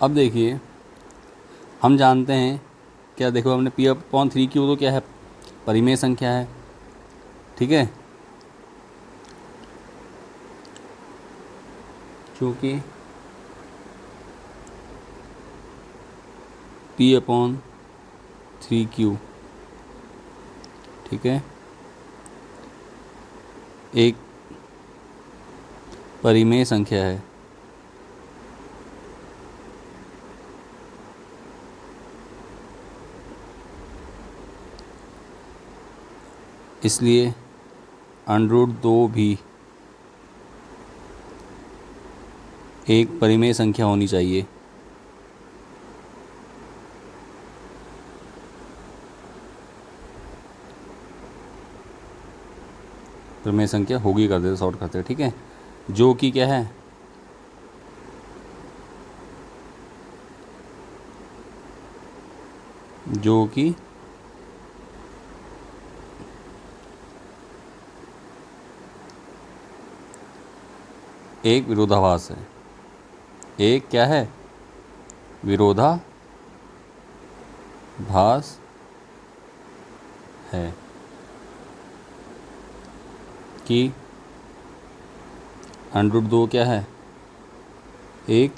अब देखिए हम जानते हैं क्या, देखो हमने P/3Q तो क्या है, परिमेय संख्या है, ठीक है, क्योंकि P/3Q, ठीक है, एक परिमेय संख्या है, इसलिए √2 भी एक परिमेय संख्या होनी चाहिए। परिमेय संख्या होगी, कर देते शॉर्ट करते, ठीक है, जो कि क्या है, जो कि एक विरोधाभास है, एक क्या है, विरोधाभास है, कि √2 क्या है, एक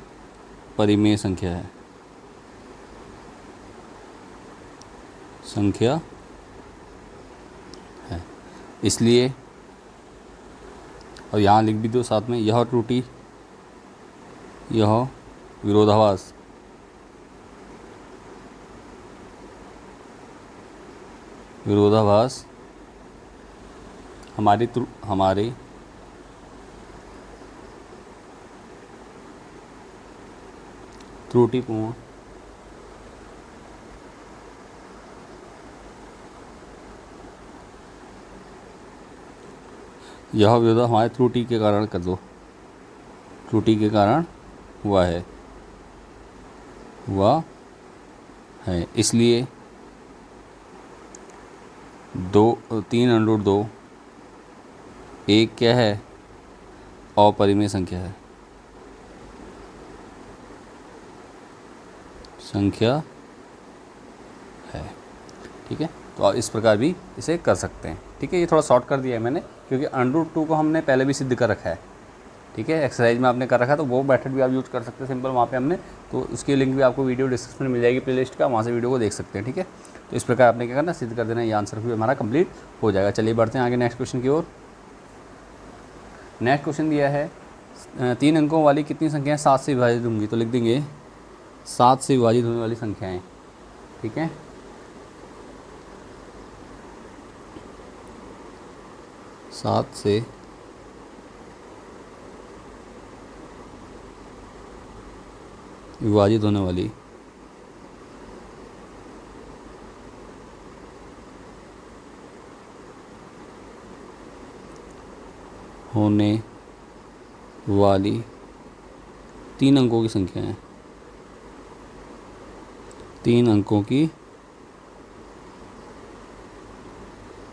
परिमेय संख्या है, इसलिए और यहाँ लिख भी दो साथ में, यह त्रुटि, यह विरोधाभास विरोधाभास हमारे त्रुटिपूर्ण यह विरोध हमारे त्रुटि के कारण कर दो, त्रुटि के कारण हुआ है इसलिए 3√2 एक क्या है, अपरिमेय संख्या है, ठीक है। तो आप इस प्रकार भी इसे कर सकते हैं, ठीक है। ये थोड़ा शॉर्ट कर दिया है मैंने, क्योंकि √2 को हमने पहले भी सिद्ध कर रखा है, ठीक है। एक्सरसाइज में आपने कर रखा है, तो वो मेथड भी आप यूज़ कर सकते हैं सिंपल वहाँ पे हमने, तो उसकी लिंक भी आपको वीडियो डिस्क्रिप्शन में मिल जाएगी प्लेलिस्ट का, वहाँ से वीडियो को देख सकते हैं, ठीक है। तो इस प्रकार आपने क्या करना, सिद्ध कर देना, ये आंसर भी हमारा कंप्लीट हो जाएगा। चलिए बढ़ते हैं आगे नेक्स्ट क्वेश्चन की ओर। नेक्स्ट क्वेश्चन दिया है 3 अंकों वाली कितनी संख्याएँ 7 से विभाजित होंगी, तो लिख देंगे 7 से विभाजित होने वाली संख्याएँ, ठीक है। 7 से विभाजित होने वाली तीन अंकों की संख्या है, 3 अंकों की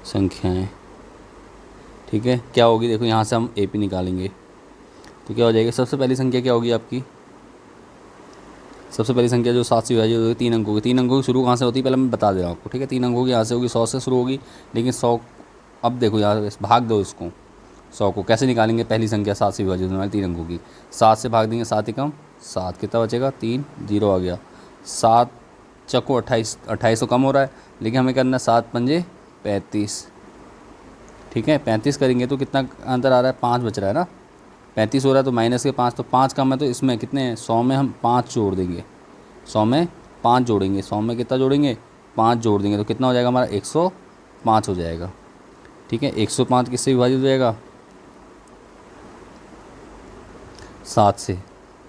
संख्याएं, ठीक है। क्या होगी, देखो यहाँ से हम AP निकालेंगे, तो क्या हो जाएगा, सबसे पहली संख्या क्या होगी आपकी, सबसे पहली संख्या जो 7 से विभाजित होगी 3 अंकों की, 3 अंकों की शुरू कहाँ से होती है पहले मैं बता दे रहा हूँ आपको, ठीक है। 3 अंकों की यहाँ से होगी, 100 से शुरू होगी, लेकिन 100, अब देखो यहाँ भाग दो इसको, 100 को कैसे निकालेंगे, पहली संख्या 7 से विभाजित होने वाली 3 अंकों की, 7 से भाग देंगे, 7 एकम 7, कितना बचेगा 3, 0 आ गया, 7 चको 28, 28 तो कम हो रहा है, लेकिन हमें करना है 7 पंजे 35, ठीक है। 35 करेंगे तो कितना अंतर आ रहा है, 5 बच रहा है ना, 35 हो रहा है तो माइनस के 5, तो 5 कम है, तो इसमें कितने हैं, 100 में हम 5 जोड़ देंगे, 100 में 5 जोड़ेंगे, 100 में कितना जोड़ेंगे, 5 जोड़ देंगे, तो कितना हो जाएगा हमारा 105 हो जाएगा, ठीक है। 105 किससे विभाजित हो जाएगा, 7 से,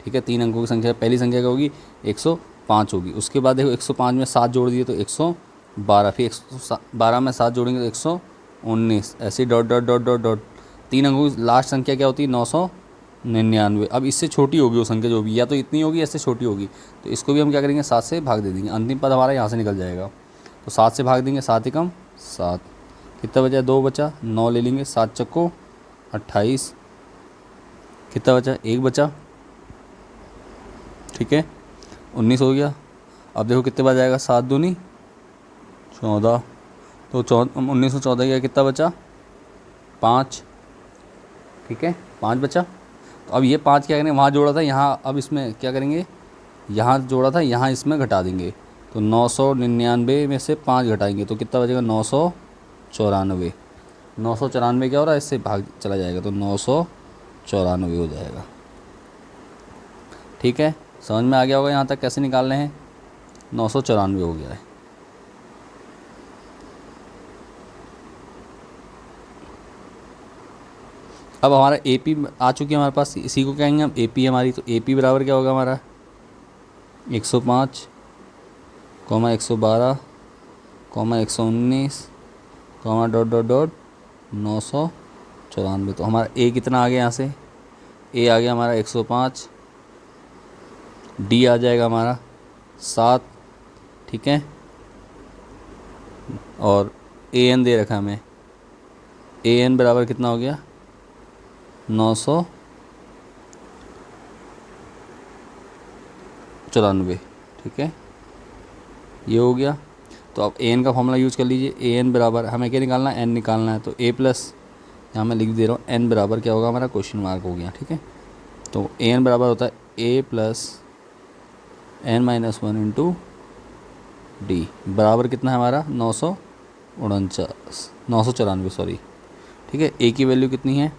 ठीक है। 3 अंकों की संख्या पहली संख्या क्या होगी, 105 होगी। उसके बाद देखो 105 में 7 जोड़ दिए तो 112, फिर 112 में 7 जोड़ेंगे तो 119, ऐसे dot dot dot dot dot. 3 अंकों की लास्ट संख्या क्या होती है, 999। अब इससे छोटी होगी वो संख्या जो भी, या तो इतनी होगी या इससे छोटी होगी, तो इसको भी हम क्या करेंगे, 7 से भाग दे देंगे, अंतिम पद हमारा यहाँ से निकल जाएगा, तो 7 से भाग देंगे, 7 एकम 7, कितना बचा, 2 बचा, 9 ले लेंगे, 7 चक्को 28, कितना बचा, 1 बचा, ठीक है, 19 हो गया। अब देखो कितने बार जाएगा, 7 दूनी 14, तो 1914 गया, कितना बचा, 5, ठीक है, 5 बचा। तो अब ये 5 क्या करेंगे, वहाँ जोड़ा था यहाँ, अब इसमें क्या करेंगे, यहाँ जोड़ा था यहाँ इसमें घटा देंगे, तो 999 में से 5 घटाएंगे तो कितना बचेगा, 994, 994 क्या हो रहा है, इससे भाग चला जाएगा तो 994 हो जाएगा, ठीक है। समझ में आ गया होगा यहाँ तक कैसे निकालने हैं, 994 हो गया है। अब हमारा AP आ चुकी है हमारे पास, इसी को कहेंगे हम AP हमारी, तो AP बराबर क्या होगा हमारा, 105, 112, 119, डॉट डॉट डॉट 994। तो हमारा A कितना आ गया, यहाँ से A आ गया हमारा 105, D आ जाएगा हमारा 7, ठीक है, और AN दे रखा हमें, AN बराबर कितना हो गया, 994, ठीक है, ये हो गया। तो अब AN का फॉर्मूला यूज़ कर लीजिए, AN बराबर हमें क्या निकालना है, N निकालना है, तो A प्लस, यहाँ मैं लिख दे रहा हूँ, N बराबर क्या होगा हमारा, क्वेश्चन मार्क हो गया, ठीक है। तो AN बराबर होता है A plus N-1 into D, बराबर कितना है हमारा, 994 सॉरी, ठीक है। A की वैल्यू कितनी है,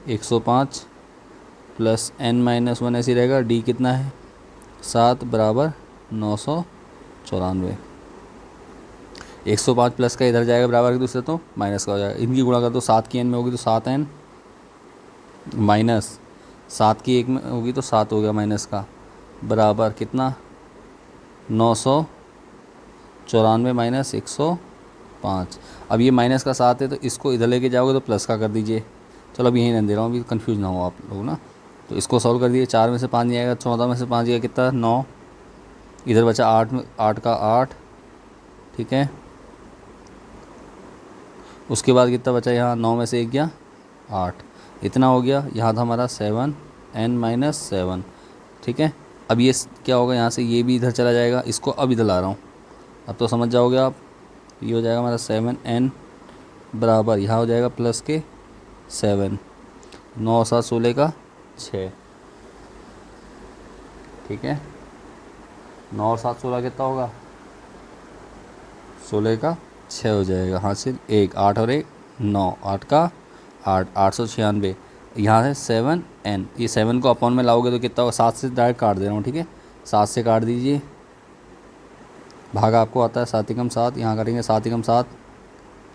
105 प्लस n माइनस 1 ऐसे ही रहेगा। d कितना है 7 बराबर 994। 105 प्लस का इधर जाएगा बराबर के दूसरे तो माइनस का हो जाएगा। इनकी गुणा कर दो, 7 की n में होगी तो 7n माइनस 7 की 1 में होगी तो 7 हो गया माइनस का, बराबर कितना 994 माइनस 105। अब ये माइनस का 7 है तो इसको इधर लेके जाओगे तो प्लस का कर दीजिए। चलो अब यहीं रहने दे रहा हूँ, अभी कंफ्यूज ना हो आप लोग ना। तो इसको सॉल्व कर दिए, 4 में से 5 नहीं आएगा, 14 में से 5 गया कितना 9, इधर बचा 8 में 8 का 8, ठीक है। उसके बाद कितना बचा यहाँ 9 में से 1 गया 8, इतना हो गया। यहाँ था हमारा 7n माइनस 7, ठीक है। अब ये क्या होगा, यहाँ से ये भी इधर चला जाएगा, इसको अब इधर ला रहा हूँ, अब तो समझ जाओगे आप। ये हो जाएगा हमारा 7n बराबर यहाँ हो जाएगा प्लस के 7, 9 7 16 का 6, ठीक है। 9 और 7 16 कितना होगा 16 का 6 हो जाएगा। हासिल 1 8 और 1 9, 8 का 8, 896। यहाँ है 7n, ये 7 को अपॉन में लाओगे तो कितना होगा, 7 से डायरेक्ट काट दे रहा हूँ, ठीक है। 7 से काट दीजिए, भागा आपको आता है 7 एकम 7, यहाँ काटेंगे 7 एकम 7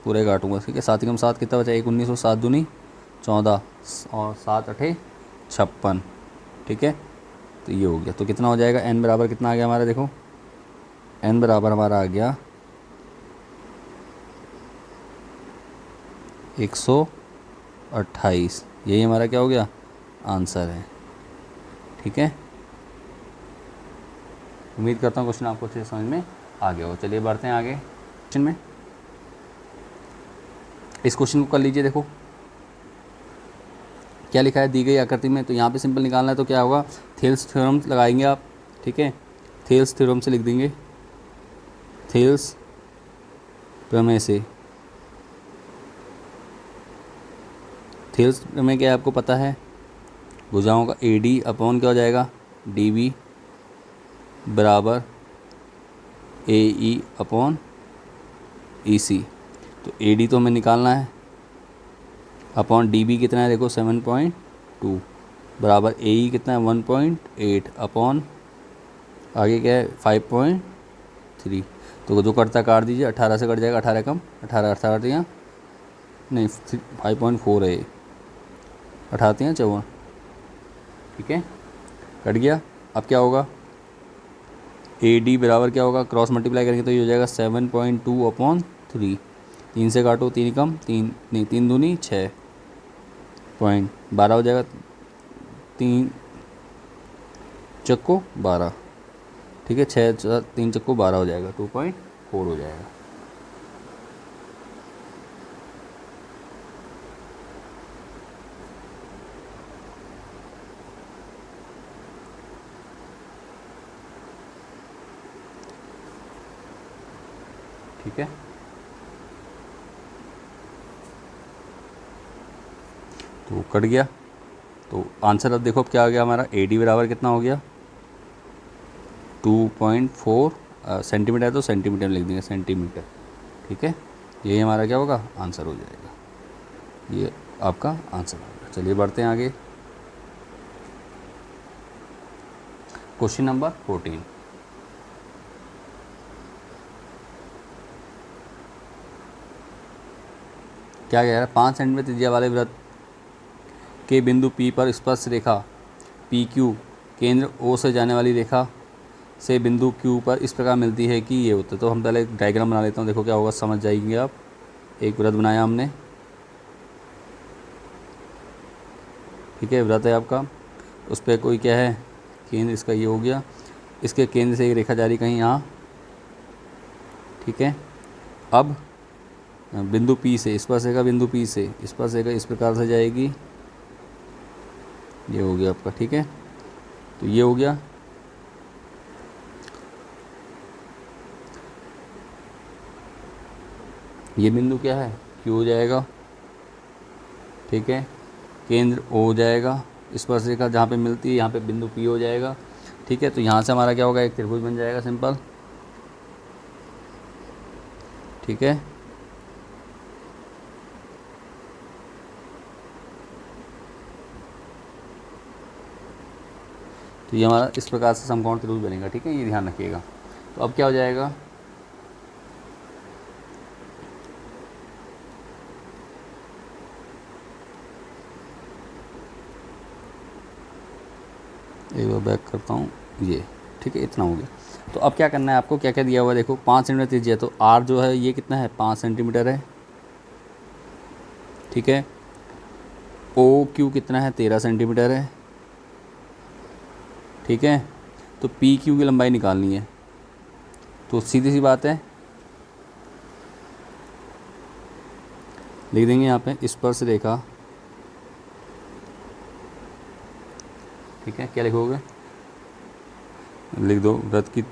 पूरे काटूंगा, ठीक है। 7 एकम 7 कितना बचा 1 19 और 7 दूनी 14 और 7 8 56, ठीक है। तो ये हो गया। तो कितना हो जाएगा n बराबर कितना आ गया हमारा, देखो n बराबर हमारा आ गया 128। यही हमारा क्या हो गया आंसर है, ठीक है। उम्मीद करता हूँ क्वेश्चन आपको अच्छे समझ में आ गया हो। चलिए बढ़ते हैं आगे क्वेश्चन में। इस क्वेश्चन को कर लीजिए, देखो क्या लिखा है दी गई आकृति में। तो यहाँ पे सिंपल निकालना है तो क्या होगा, थेल्स थ्योरम लगाएंगे आप, ठीक है। थेल्स थ्योरम से लिख देंगे, थेल्स प्रमेय से। थेल्स प्रमेय क्या है आपको पता है, भुजाओं का AD अपॉन क्या हो जाएगा DB बराबर AE अपॉन EC। तो AD तो हमें निकालना है, अपॉन DB कितना है देखो 7.2 बराबर AE कितना है 1.8 अपॉन आगे क्या है 5.3। तो जो कटता काट दीजिए, 18 से कट जाएगा, 18 कम 18 18 दिया नहीं 5.4 है, 18 दिया 54, ठीक है कट गया। अब क्या होगा AD बराबर क्या होगा, क्रॉस मल्टीप्लाई करेंगे तो ये हो जाएगा 7.2 अपॉन 3, 3 से काटो 3 कम 3 नहीं 3 दूनी 6.12 हो जाएगा, 3 चक्को 12, ठीक है 6 3 चक्को 12 हो जाएगा, 2.4 हो जाएगा। ठीक है, तो कट गया। तो आंसर अब देखो अब क्या आ गया हमारा, AD बराबर कितना हो गया 2.4 सेंटीमीटर है तो सेंटीमीटर में लिख देंगे सेंटीमीटर, ठीक है। यही हमारा क्या होगा आंसर हो जाएगा, ये आपका आंसर होगा। चलिए बढ़ते हैं आगे क्वेश्चन नंबर 14। क्या कह रहा है, 5 सेंटीमीटर त्रिज्या वाले वृत्त के बिंदु P पर स्पर्श रेखा PQ केंद्र O से जाने वाली रेखा से बिंदु Q पर इस प्रकार मिलती है कि ये होता है। तो हम पहले एक डायग्राम बना लेता हूँ, देखो क्या होगा समझ जाएंगे आप। एक वृत्त बनाया हमने, ठीक है वृत्त है आपका, उस पर कोई क्या है केंद्र, इसका ये हो गया, इसके केंद्र से एक रेखा जारी कहीं यहाँ, ठीक है। अब बिंदु P से स्पर्श रेखा, बिंदु P से स्पर्श रेखा इस प्रकार से जाएगी, ये हो गया आपका, ठीक है। तो ये हो गया, ये बिंदु क्या है Q हो जाएगा, ठीक है। केंद्र O हो जाएगा, स्पर्श रेखा जहाँ पे मिलती है यहाँ पे बिंदु P हो जाएगा, ठीक है। तो यहाँ से हमारा क्या होगा एक त्रिभुज बन जाएगा सिंपल, ठीक है। तो ये हमारा इस प्रकार से समकोण त्रिभुज बनेगा, ठीक है, ये ध्यान रखिएगा। तो अब क्या हो जाएगा, एक बार बैक करता हूँ, ये ठीक है, इतना हो गया। तो अब क्या करना है आपको, क्या क्या दिया हुआ है देखो, 5 सेंटीमीटर त्रिज्या, तो आर जो है ये कितना है, 5 सेंटीमीटर है, ठीक है। ओ क्यू कितना है, 13 सेंटीमीटर है, ठीक है। तो पी क्यू की लंबाई निकालनी है, तो सीधी सी बात है, लिख देंगे यहाँ पे स्पर्श रेखा, ठीक है। क्या लिखोगे, लिख दो वृत्त की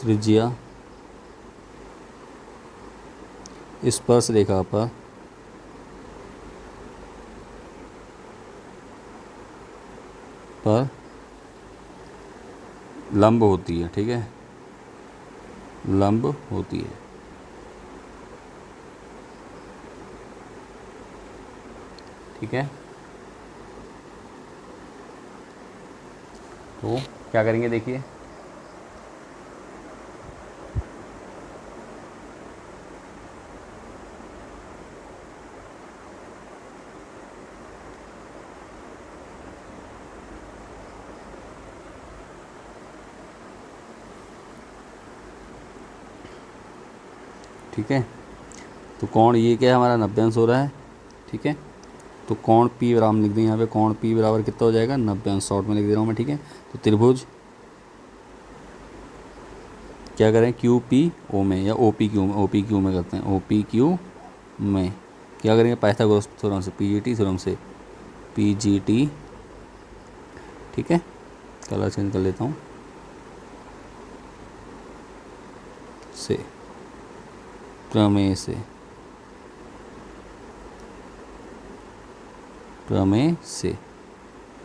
त्रिज्या स्पर्श रेखा पर लंब होती है, ठीक है, लंब होती है, ठीक है। तो क्या करेंगे देखिए, ठीक है। तो कोण ये क्या है हमारा 90 अंश हो रहा है, ठीक है। तो कोण P बराबर लिख दें यहाँ पे, कोण P बराबर कितना हो जाएगा, 90 अंश, शॉर्ट में लिख दे रहा हूँ मैं, ठीक है। तो त्रिभुज क्या करें, क्यू पी ओ में या ओ पी क्यू में, ओ पी क्यू में करते हैं, ओ पी क्यू में क्या करेंगे, पाइथागोरस थ्योरम से, पी जी टी थ्योरम से, पी जी टी, ठीक है। कलर चेंज कर लेता हूँ, से प्रमेय से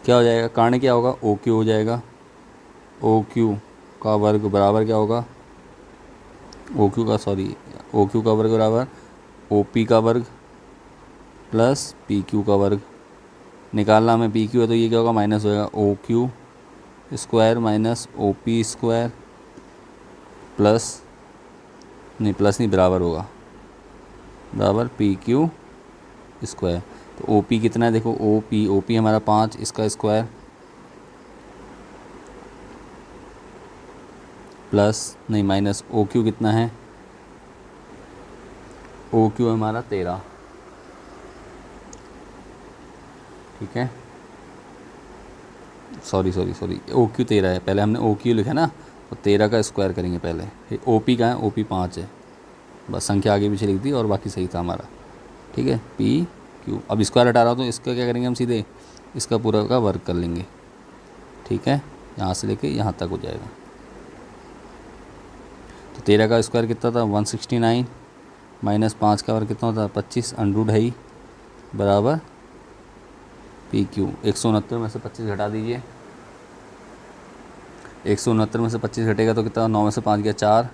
क्या हो जाएगा, कारण क्या होगा, ओ क्यू हो जाएगा, ओ क्यू का वर्ग बराबर क्या होगा, ओ क्यू का वर्ग बराबर ओ पी का वर्ग प्लस पी क्यू का वर्ग। निकालना हमें पी क्यू है, तो ये क्या होगा, माइनस होएगा, O Q square minus O P square plus नहीं बराबर होगा, बराबर पी क्यू स्क्वायर। तो ओ पी कितना है देखो, ओ पी हमारा 5, इसका स्क्वायर प्लस नहीं माइनस ओ क्यू कितना है, ओ क्यू हमारा 13, ठीक है। सॉरी ओ क्यू 13 है, पहले हमने ओ क्यू लिखा ना, तो 13 का स्क्वायर करेंगे पहले, फिर ओ पी का है, ओ पी 5 है, बस संख्या आगे पीछे लिख दी और बाकी सही था हमारा, ठीक है। पी क्यू, अब स्क्वायर हटा रहा हूँ तो इसका क्या करेंगे हम, सीधे इसका पूरा का वर्क कर लेंगे, ठीक है, यहाँ से लेके यहाँ तक हो जाएगा। तो 13 का स्क्वायर कितना था, 169 माइनस 5 का वर्ग कितना होता है, 25 अंडरूट है ही, बराबर पी क्यू। 169 में से 25 घटा दीजिए, 169 में से 25 घटेगा तो कितना, 9 में से 5 गया 4,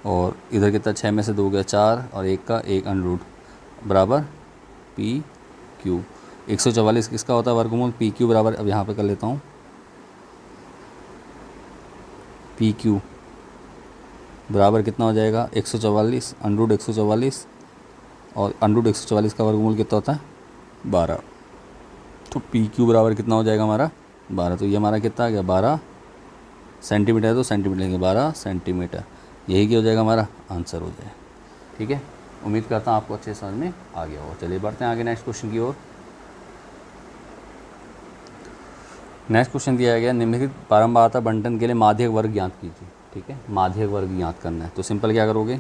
और इधर कितना, 6 में से 2 गया 4, और 1 का 1 अंडरूट बराबर पी क्यू। 144 किसका होता है वर्गमूल, पी क्यू बराबर, अब यहाँ पे कर लेता हूँ, पी क्यू बराबर कितना हो जाएगा, 144 अंडरूट 144, और अंडरूट 144 का वर्गमूल कितना होता है, 12। तो पी क्यू बराबर कितना हो जाएगा हमारा, 12। तो ये हमारा कितना आ गया, 12 सेंटीमीटर है, तो सेंटीमीटर लेंगे, 12 सेंटीमीटर, यही क्या हो जाएगा, हमारा आंसर हो जाए, ठीक है। उम्मीद करता हूँ आपको अच्छे समझ में आ गया हो। चलिए बढ़ते हैं आगे नेक्स्ट क्वेश्चन की ओर। नेक्स्ट क्वेश्चन दिया गया, निम्नलिखित बारंबारता बंटन के लिए माध्यक वर्ग ज्ञात कीजिए, ठीक है, माध्यक वर्ग ज्ञात करना है। तो सिंपल क्या करोगे,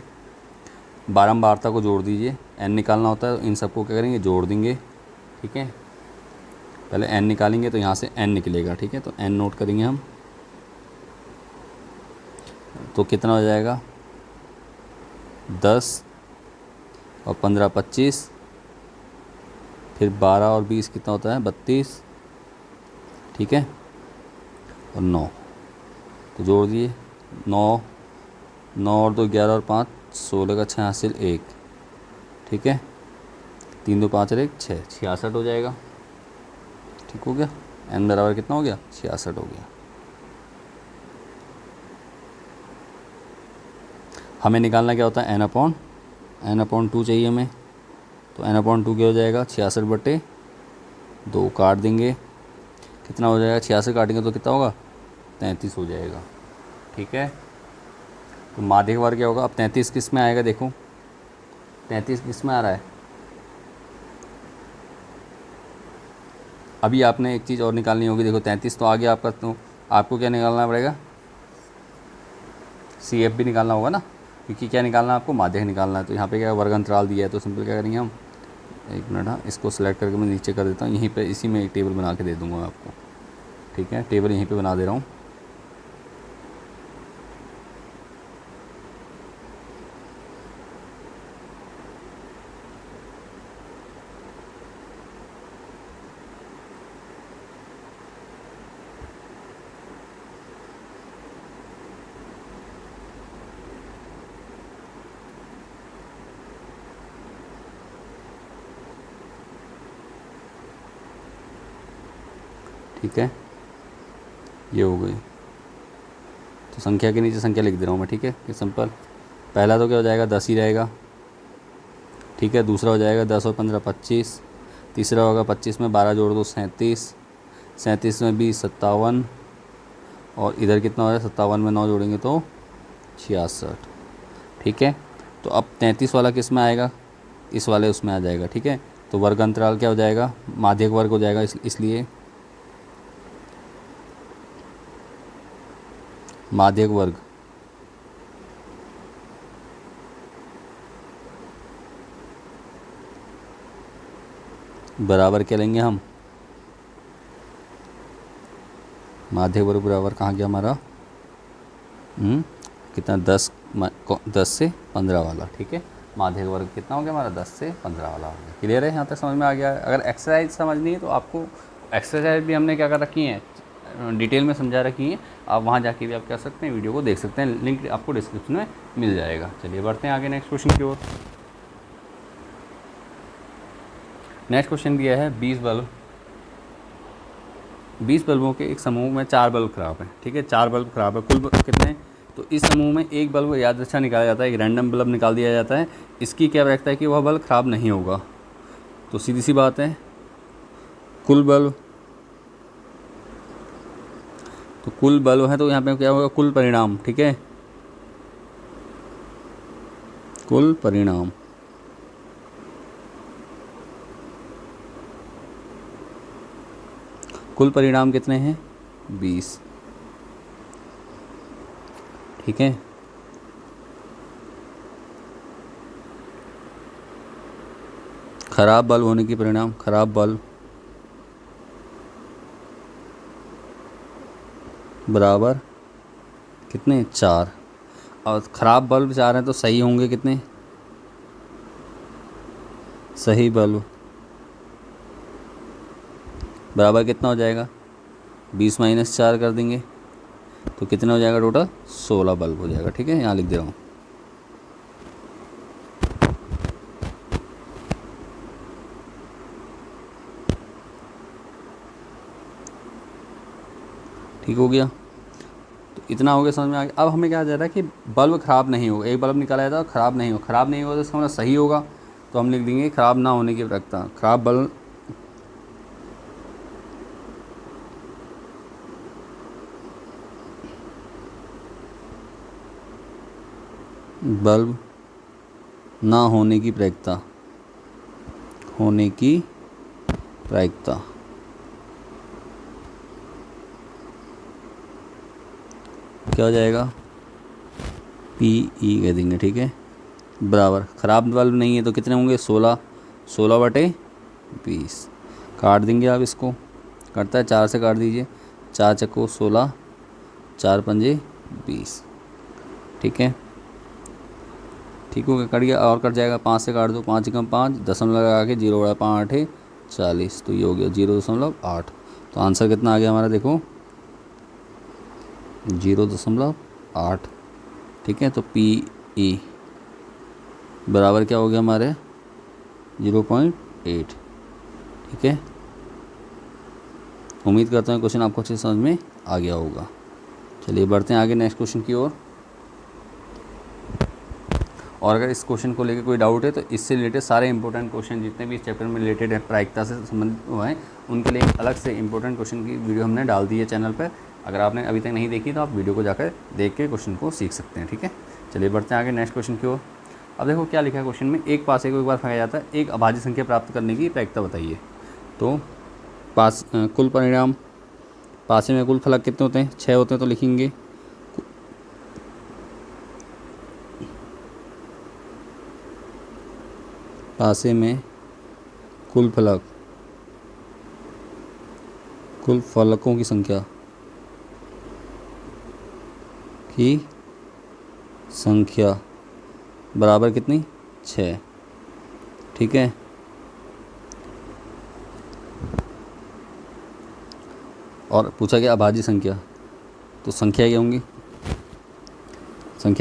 बारंबारता को जोड़ दीजिए, एन निकालना होता है, तो इन सबको क्या करेंगे, जोड़ देंगे, ठीक है। पहले एन निकालेंगे तो यहाँ से एन निकलेगा, ठीक है, तो एन नोट करेंगे हम, तो कितना हो जाएगा, 10 और 15 25, फिर 12 और 20 कितना होता है, 32, ठीक है, और 9, तो जोड़ दिए, 9 और 2 11 और 5 16 का 6 हासिल 1, ठीक है, 3 2 5 और 1 6, 66 हो जाएगा। ठीक हो गया। n बराबर कितना हो गया? 66 हो गया। हमें निकालना क्या होता है? n/2 चाहिए हमें, तो n/2 क्या हो जाएगा? 66/2 काट देंगे, कितना हो जाएगा? 66 काटेंगे तो कितना होगा? 33 हो जाएगा। ठीक है, तो माध्यक वर्ग क्या होगा? अब 33 किस में आएगा? देखो 33 किस में आ रहा है? अभी आपने एक चीज़ और निकालनी होगी। देखो 33 तो आ गया आपका, तो आपको क्या निकालना पड़ेगा? CF भी निकालना होगा ना, क्योंकि क्या निकालना है आपको? माध्यक निकालना है। तो यहाँ पे क्या वर्ग अंतराल दिया है, तो सिंपल क्या करेंगे हम, एक मिनट, हाँ इसको सेलेक्ट करके मैं नीचे कर देता हूँ, यहीं पे इसी में एक टेबल बना के दे दूँगा मैं आपको। ठीक है, टेबल यहीं पे बना दे रहा हूँ। ठीक है, ये हो गई। तो संख्या के नीचे संख्या लिख दे रहा हूँ मैं। ठीक है, कि सिंपल, पहला तो क्या हो जाएगा? 10 ही रहेगा। ठीक है, दूसरा हो जाएगा 10 और 15 25, तीसरा होगा 25 में 12 जोड़ दो 37, 37 में 20 57, और इधर कितना हो रहा है? 57 में 9 जोड़ेंगे तो 66। ठीक है, तो अब 33 वाला किस में आएगा? इस वाले उसमें आ जाएगा। ठीक है, तो वर्ग अंतराल क्या हो जाएगा? माध्यक वर्ग हो जाएगा, इसलिए माध्यक वर्ग बराबर क्या लेंगे हम? माध्यक वर्ग बराबर कहाँ गया हमारा? कितना? 10 से 15 वाला। ठीक है, माध्यक वर्ग कितना हो गया हमारा? 10 से 15 वाला हो गया। क्लियर है? यहाँ तक समझ में आ गया है? अगर एक्सरसाइज समझनी है तो आपको एक्सरसाइज भी हमने क्या कर रखी है, डिटेल में समझा रखी है। आप वहाँ जाके भी आप कर सकते हैं, वीडियो को देख सकते हैं, लिंक आपको डिस्क्रिप्शन में मिल जाएगा। चलिए बढ़ते हैं आगे नेक्स्ट क्वेश्चन की ओर। नेक्स्ट क्वेश्चन दिया है 20 बल्बों के एक समूह में 4 बल्ब खराब है। ठीक है, 4 बल्ब खराब है, कुल कितने हैं? तो इस समूह में एक बल्ब यादृच्छा निकाला जाता है, एक रैंडम बल्ब निकाल दिया जाता है। इसकी क्या वैधता है कि वह बल्ब खराब नहीं होगा? तो सीधी सी बात है, कुल बल्ब, तो कुल बल्ब है तो यहाँ पे क्या होगा? कुल परिणाम। ठीक है, कुल परिणाम, कुल परिणाम कितने हैं? 20। ठीक है, खराब बल्ब होने की परिणाम, खराब बल्ब बराबर कितने? 4। और ख़राब बल्ब 4 हैं तो सही होंगे कितने? सही बल्ब बराबर कितना हो जाएगा? 20 - 4 कर देंगे तो कितना हो जाएगा? टोटल 16 बल्ब हो जाएगा। ठीक है, यहाँ लिख दे रहा हूँ। ठीक हो गया, तो इतना हो गया, समझ में आ गया। अब हमें क्या जा रहा है कि बल्ब ख़राब नहीं होगा, एक बल्ब निकाला जाता है ख़राब नहीं होगा, ख़राब नहीं होगा तो इसका मतलब सही होगा, तो हम लिख देंगे ख़राब ना होने की प्रवृत्ता। ख़राब बल्ब ना होने की प्रायिकता, होने की प्रायिकता क्या हो जाएगा? PE कह देंगे। ठीक है, बराबर ख़राब बल्ब नहीं है तो कितने होंगे? 16, 16/20 काट देंगे आप इसको, कटता है 4 से काट दीजिए, 4 चक्को 16, 4 पंजे 20। ठीक है, ठीक हो गया, कट गया। और कट जाएगा, 5 से काट दो, 5 कम 5, दशमलव लगा के 0 बड़ा 5 8 40, तो ये हो गया 0.8। तो आंसर कितना आ गया हमारा? देखो 0.8। ठीक है, तो PE बराबर क्या हो गया हमारे 0.8। ठीक है, उम्मीद करता हूँ क्वेश्चन आपको अच्छे से समझ में आ गया होगा। चलिए बढ़ते हैं आगे नेक्स्ट क्वेश्चन की ओर। और अगर इस क्वेश्चन को लेकर कोई डाउट है तो इससे रिलेटेड सारे इंपॉर्टेंट क्वेश्चन जितने भी इस चैप्टर में रिलेटेड है, प्रायिकता से संबंधित हुए हैं, उनके लिए अलग से इंपॉर्टेंट क्वेश्चन की वीडियो हमने डाल दी है चैनल पर। अगर आपने अभी तक नहीं देखी तो आप वीडियो को जाकर देख के क्वेश्चन को सीख सकते हैं। ठीक है, चलिए बढ़ते हैं आगे नेक्स्ट क्वेश्चन की ओर। अब देखो क्या लिखा है क्वेश्चन में, एक पासे को एक बार फेंका जाता है, एक अभाज्य संख्या प्राप्त करने की प्रायिकता बताइए। तो कुल परिणाम, पासे में कुल फलक कितने होते हैं, 6 होते हैं, तो लिखेंगे पासे में कुल फलकों की संख्या बराबर कितनी, 6। ठीक है, और पूछा गया अभाज्य संख्या, तो संख्या क्या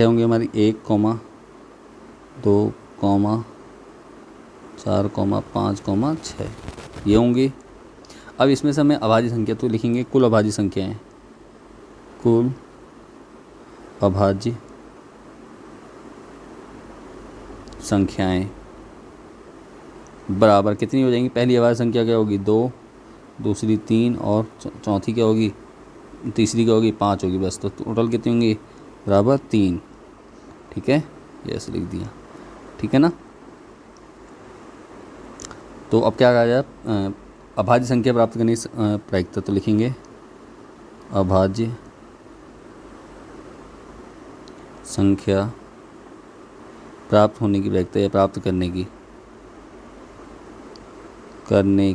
होंगी, हमारी 1, 2, 4, 5, 6 ये होंगी। अब इसमें से हमें अभाज्य संख्या तो लिखेंगे कुल अभाज्य संख्याएं, कुल अभाज्य संख्याएं बराबर कितनी हो जाएंगी, पहली अभाज्य संख्या क्या होगी, 2, दूसरी 3 और चौथी क्या होगी, तीसरी क्या होगी, 5 होगी बस। तो टोटल कितनी होंगी, बराबर 3। ठीक है, ये ऐसे लिख दिया। ठीक है ना, तो अब क्या कहा जाए, अभाज्य संख्या प्राप्त करने की प्रायिकता, तो लिखेंगे अभाज्य संख्या प्राप्त होने की प्रायिकता या प्राप्त करने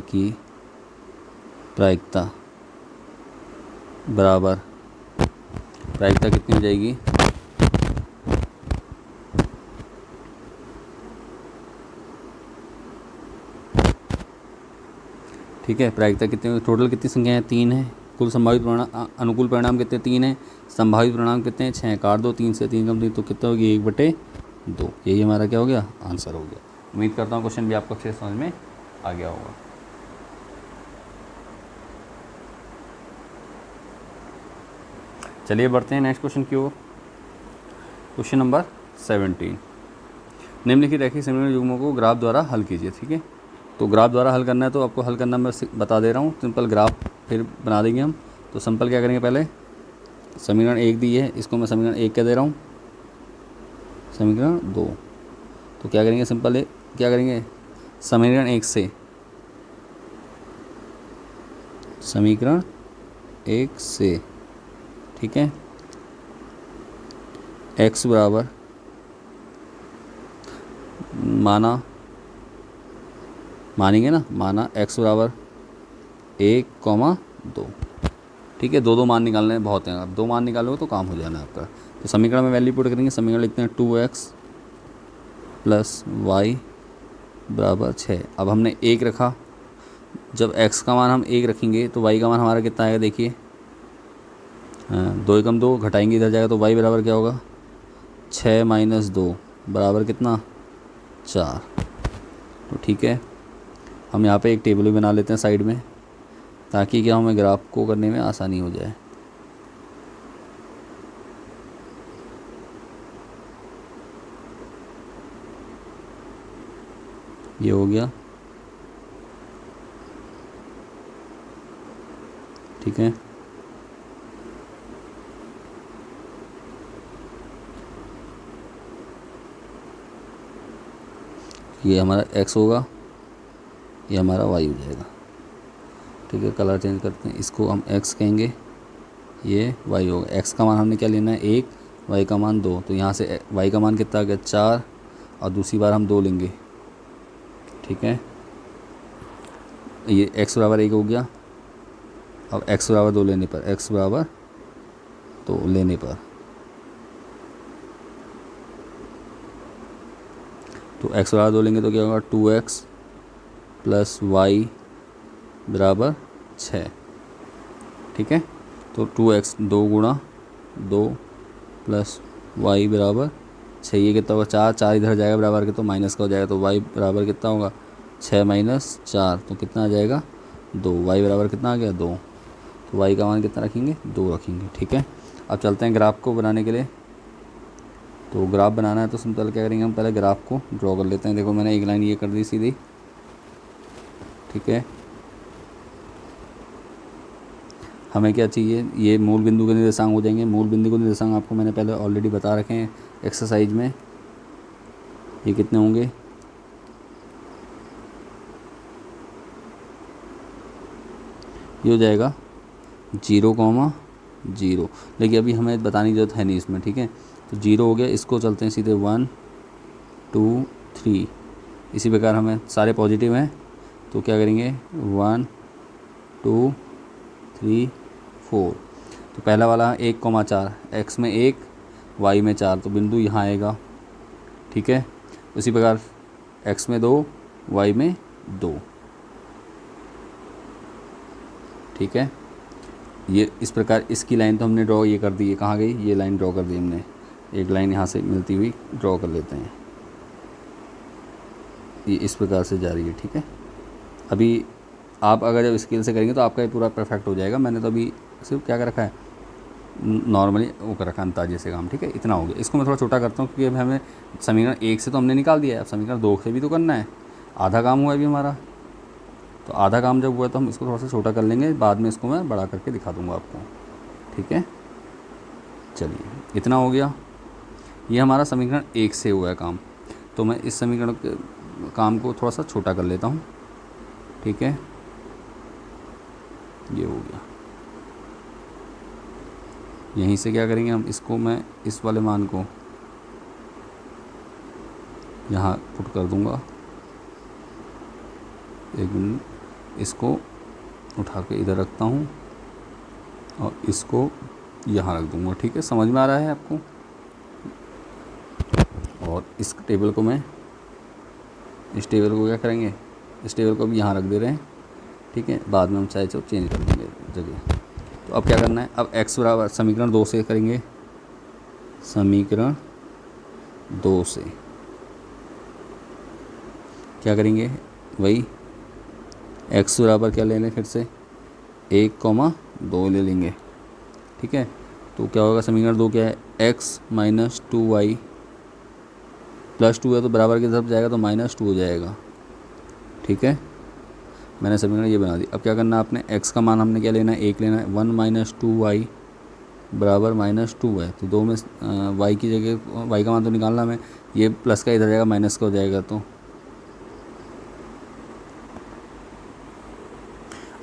की प्रायिकता बराबर, प्रायिकता कितनी हो जाएगी, ठीक है, प्रायिकता कितनी, टोटल कितनी संख्या है, 3 है। कुल संभावित परिणाम, अनुकूल परिणाम कितने, 3 है। संभावित परिणाम कितने हैं, 6। काट दो 3 से, 3 कम 3 तो कितना होगी, 1/2। यही हमारा क्या हो गया, आंसर हो गया। उम्मीद करता हूँ क्वेश्चन भी आपको अच्छे से समझ में आ गया होगा। चलिए बढ़ते हैं नेक्स्ट क्वेश्चन की ओर। क्वेश्चन नंबर 17, निम्नलिखित रैखिक समीकरण युग्मों को ग्राफ द्वारा हल कीजिए। ठीक है, तो ग्राफ द्वारा हल करना है, तो आपको हल करना मैं बता दे रहा हूँ। सिंपल ग्राफ फिर बना देंगे हम। तो सिंपल क्या करेंगे, पहले समीकरण 1 दी है, इसको मैं समीकरण 1 कह दे रहा हूँ, समीकरण 2। तो क्या करेंगे, सिंपल क्या करेंगे, समीकरण 1 से समीकरण 1 से, ठीक है, x बराबर मानेंगे ना, माना x बराबर 1, 2। ठीक है, 2 मान निकालने बहुत हैं, आप 2 मान निकालोगे तो काम हो जाना है आपका। तो समीकरण में वैल्यू पुट करेंगे, समीकरण लिखते हैं 2x + y बराबर 6। अब हमने 1 रखा, जब x का मान हम 1 रखेंगे तो y का मान हमारा कितना आएगा, देखिए 2 × 2 घटाएंगे, इधर जाएगा तो y बराबर क्या होगा, 6 - 2 बराबर कितना, 4। तो ठीक है, हम यहाँ पे एक टेबल भी बना लेते हैं साइड में, ताकि क्या हमें ग्राफ को करने में आसानी हो जाए। ये हो गया, ठीक है। ये हमारा x होगा, ये हमारा y हो जाएगा। ठीक है, कलर चेंज करते हैं, इसको हम x कहेंगे, ये y होगा। x का मान हमने क्या लेना है, 1, y का मान 2। तो यहाँ से y का मान कितना आ गया, 4, और दूसरी बार हम 2 लेंगे। ठीक है, ये x बराबर 1 हो गया। अब x बराबर 2 लेने पर, x बराबर 2 लेने पर, तो x बराबर 2 लेंगे तो क्या होगा, 2x + y बराबर 6। ठीक है, तो 2x 2 × 2 + y बराबर 6 ये कितना होगा 4, 4 इधर जाएगा बराबर के तो माइनस का हो जाएगा, तो y बराबर कितना होगा 6 माइनस 4, तो कितना आ जाएगा 2। y बराबर कितना आ गया 2, तो y का मान कितना रखेंगे 2 रखेंगे। ठीक है, अब चलते हैं ग्राफ को बनाने के लिए। तो ग्राफ बनाना है तो सिंपल क्या करेंगे हम, पहले ग्राफ को ड्रॉ कर लेते हैं। देखो मैंने एक लाइन ये कर दी सीधी। ठीक है, हमें क्या चाहिए, ये मूल बिंदु के निर्देशांक हो जाएंगे। मूल बिंदु के निर्देशांक आपको मैंने पहले ऑलरेडी बता रखे हैं एक्सरसाइज में। ये कितने होंगे, ये हो जाएगा 0,0, लेकिन अभी हमें बताने की जरूरत है नहीं इसमें। ठीक है, तो 0 हो गया, इसको चलते हैं सीधे 1 2 3। इसी प्रकार हमें सारे पॉजिटिव हैं तो क्या करेंगे 1 2 3 4। तो पहला वाला 1,4, x में 1 y में 4, तो बिंदु यहाँ आएगा। ठीक है, उसी प्रकार x में 2 y में 2। ठीक है, ये इस प्रकार इसकी लाइन तो हमने ड्रॉ ये कर दी है, कहाँ गई ये लाइन ड्रॉ कर दी हमने, एक लाइन यहाँ से मिलती हुई ड्रॉ कर लेते हैं। ये इस प्रकार से जा रही है। ठीक है, अभी आप अगर जब स्केल से करेंगे तो आपका ये पूरा परफेक्ट हो जाएगा। मैंने तो अभी सिर्फ क्या कर रखा है, नॉर्मली वो कर रखा है अंदाजे से काम। ठीक है, इतना हो गया। इसको मैं थोड़ा छोटा करता हूँ क्योंकि अभी हमें समीकरण 1 से तो हमने निकाल दिया है, अब समीकरण 2 से भी तो करना है। आधा काम हुआ है अभी हमारा, तो आधा काम जब हुआ तो हम इसको थोड़ा सा छोटा कर लेंगे, बाद में इसको मैं बड़ा करके दिखा दूँगा आपको। ठीक है, चलिए इतना हो गया। ये हमारा समीकरण 1 से हुआ है काम, तो मैं इस समीकरण के काम को थोड़ा सा छोटा कर लेता हूँ। ठीक है, ये हो गया। यहीं से क्या करेंगे हम, इसको मैं इस वाले मान को यहाँ पुट कर दूँगा। एक मिनट, इसको उठा के इधर रखता हूँ और इसको यहाँ रख दूँगा। ठीक है, समझ में आ रहा है आपको। और इस टेबल को मैं, इस टेबल को क्या करेंगे, इस टेबल को भी यहाँ रख दे रहे हैं। ठीक है, बाद में हम चाहे तो चेंज कर देंगे जगह। तो अब क्या करना है, अब x बराबर समीकरण 2 से करेंगे, समीकरण 2 से क्या करेंगे, वही x बराबर क्या ले लें, फिर से 1,2 ले लेंगे। ठीक है, तो क्या होगा, समीकरण 2 क्या है, x माइनस 2y प्लस 2 है तो बराबर की तरफ जाएगा तो -2 हो जाएगा। ठीक है, मैंने समीकरण ये बना दी। अब क्या करना है आपने, x का मान हमने क्या लेना है, 1 लेना है। 1 माइनस 2y बराबर -2 है, तो 2 में y की जगह y का मान तो निकालना हमें, ये प्लस का इधर जाएगा माइनस का हो जाएगा। तो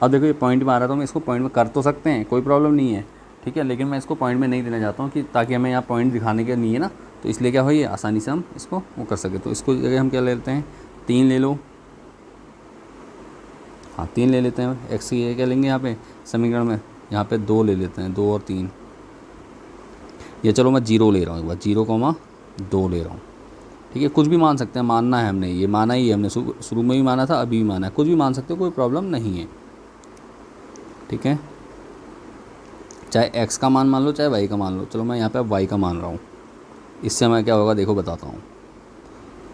अब देखो ये पॉइंट में आ रहा, तो मैं इसको पॉइंट में कर तो सकते हैं, कोई प्रॉब्लम नहीं है। ठीक है, लेकिन मैं इसको पॉइंट में नहीं देना चाहता हूँ कि ताकि हमें यहाँ पॉइंट दिखाने के नहीं है ना, तो इसलिए क्या हो, ये आसानी से हम इसको वो कर सके। तो इसको जगह हम क्या ले लेते हैं, 3 ले लो। हाँ 3 ले लेते हैं। एक्स की ये क्या लेंगे यहाँ पे समीकरण में, यहाँ पे 2 ले लेते हैं, 2 और 3। ये चलो मैं 0 ले रहा हूँ, एक बार 0,2 ले रहा हूँ। ठीक है, कुछ भी मान सकते हैं, मानना है हमने, ये माना ही है हमने, शुरू में भी माना था, अभी भी माना है, कुछ भी मान सकते हो, कोई प्रॉब्लम नहीं है। ठीक है, चाहे x का मान लो चाहे y का मान लो। चलो मैं यहाँ पे अब y का मान रहा हूँ, इससे हमें क्या होगा देखो बताता हूँ।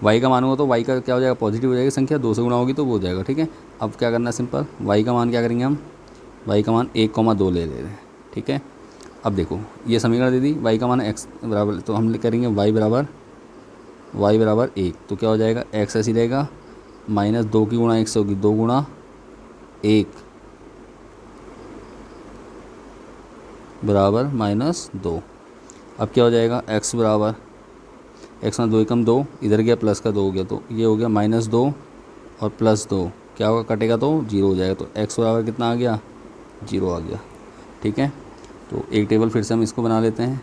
y का मान होगा तो y का क्या हो जाएगा, पॉजिटिव हो जाएगी संख्या, 2 से गुणा होगी तो वो हो जाएगा। ठीक है, अब क्या करना है सिंपल, y का मान क्या करेंगे हम, y का मान 1,2 ले रहे हैं। ठीक है, अब देखो ये समीकरण दे दी, y का मान x बराबर, तो हम करेंगे y बराबर 1, तो क्या हो जाएगा, x ऐसी रहेगा, -2 की गुणा 1 से होगी, 2 गुणा 1 बराबर -2। अब क्या हो जाएगा, x बराबर, x में 2 एकम 2, इधर गया प्लस का 2 हो गया, तो ये हो गया -2 और +2 क्या होगा, कटेगा तो 0 हो जाएगा। तो x बराबर कितना आ गया, 0 आ गया। ठीक है, तो एक टेबल फिर से हम इसको बना लेते हैं।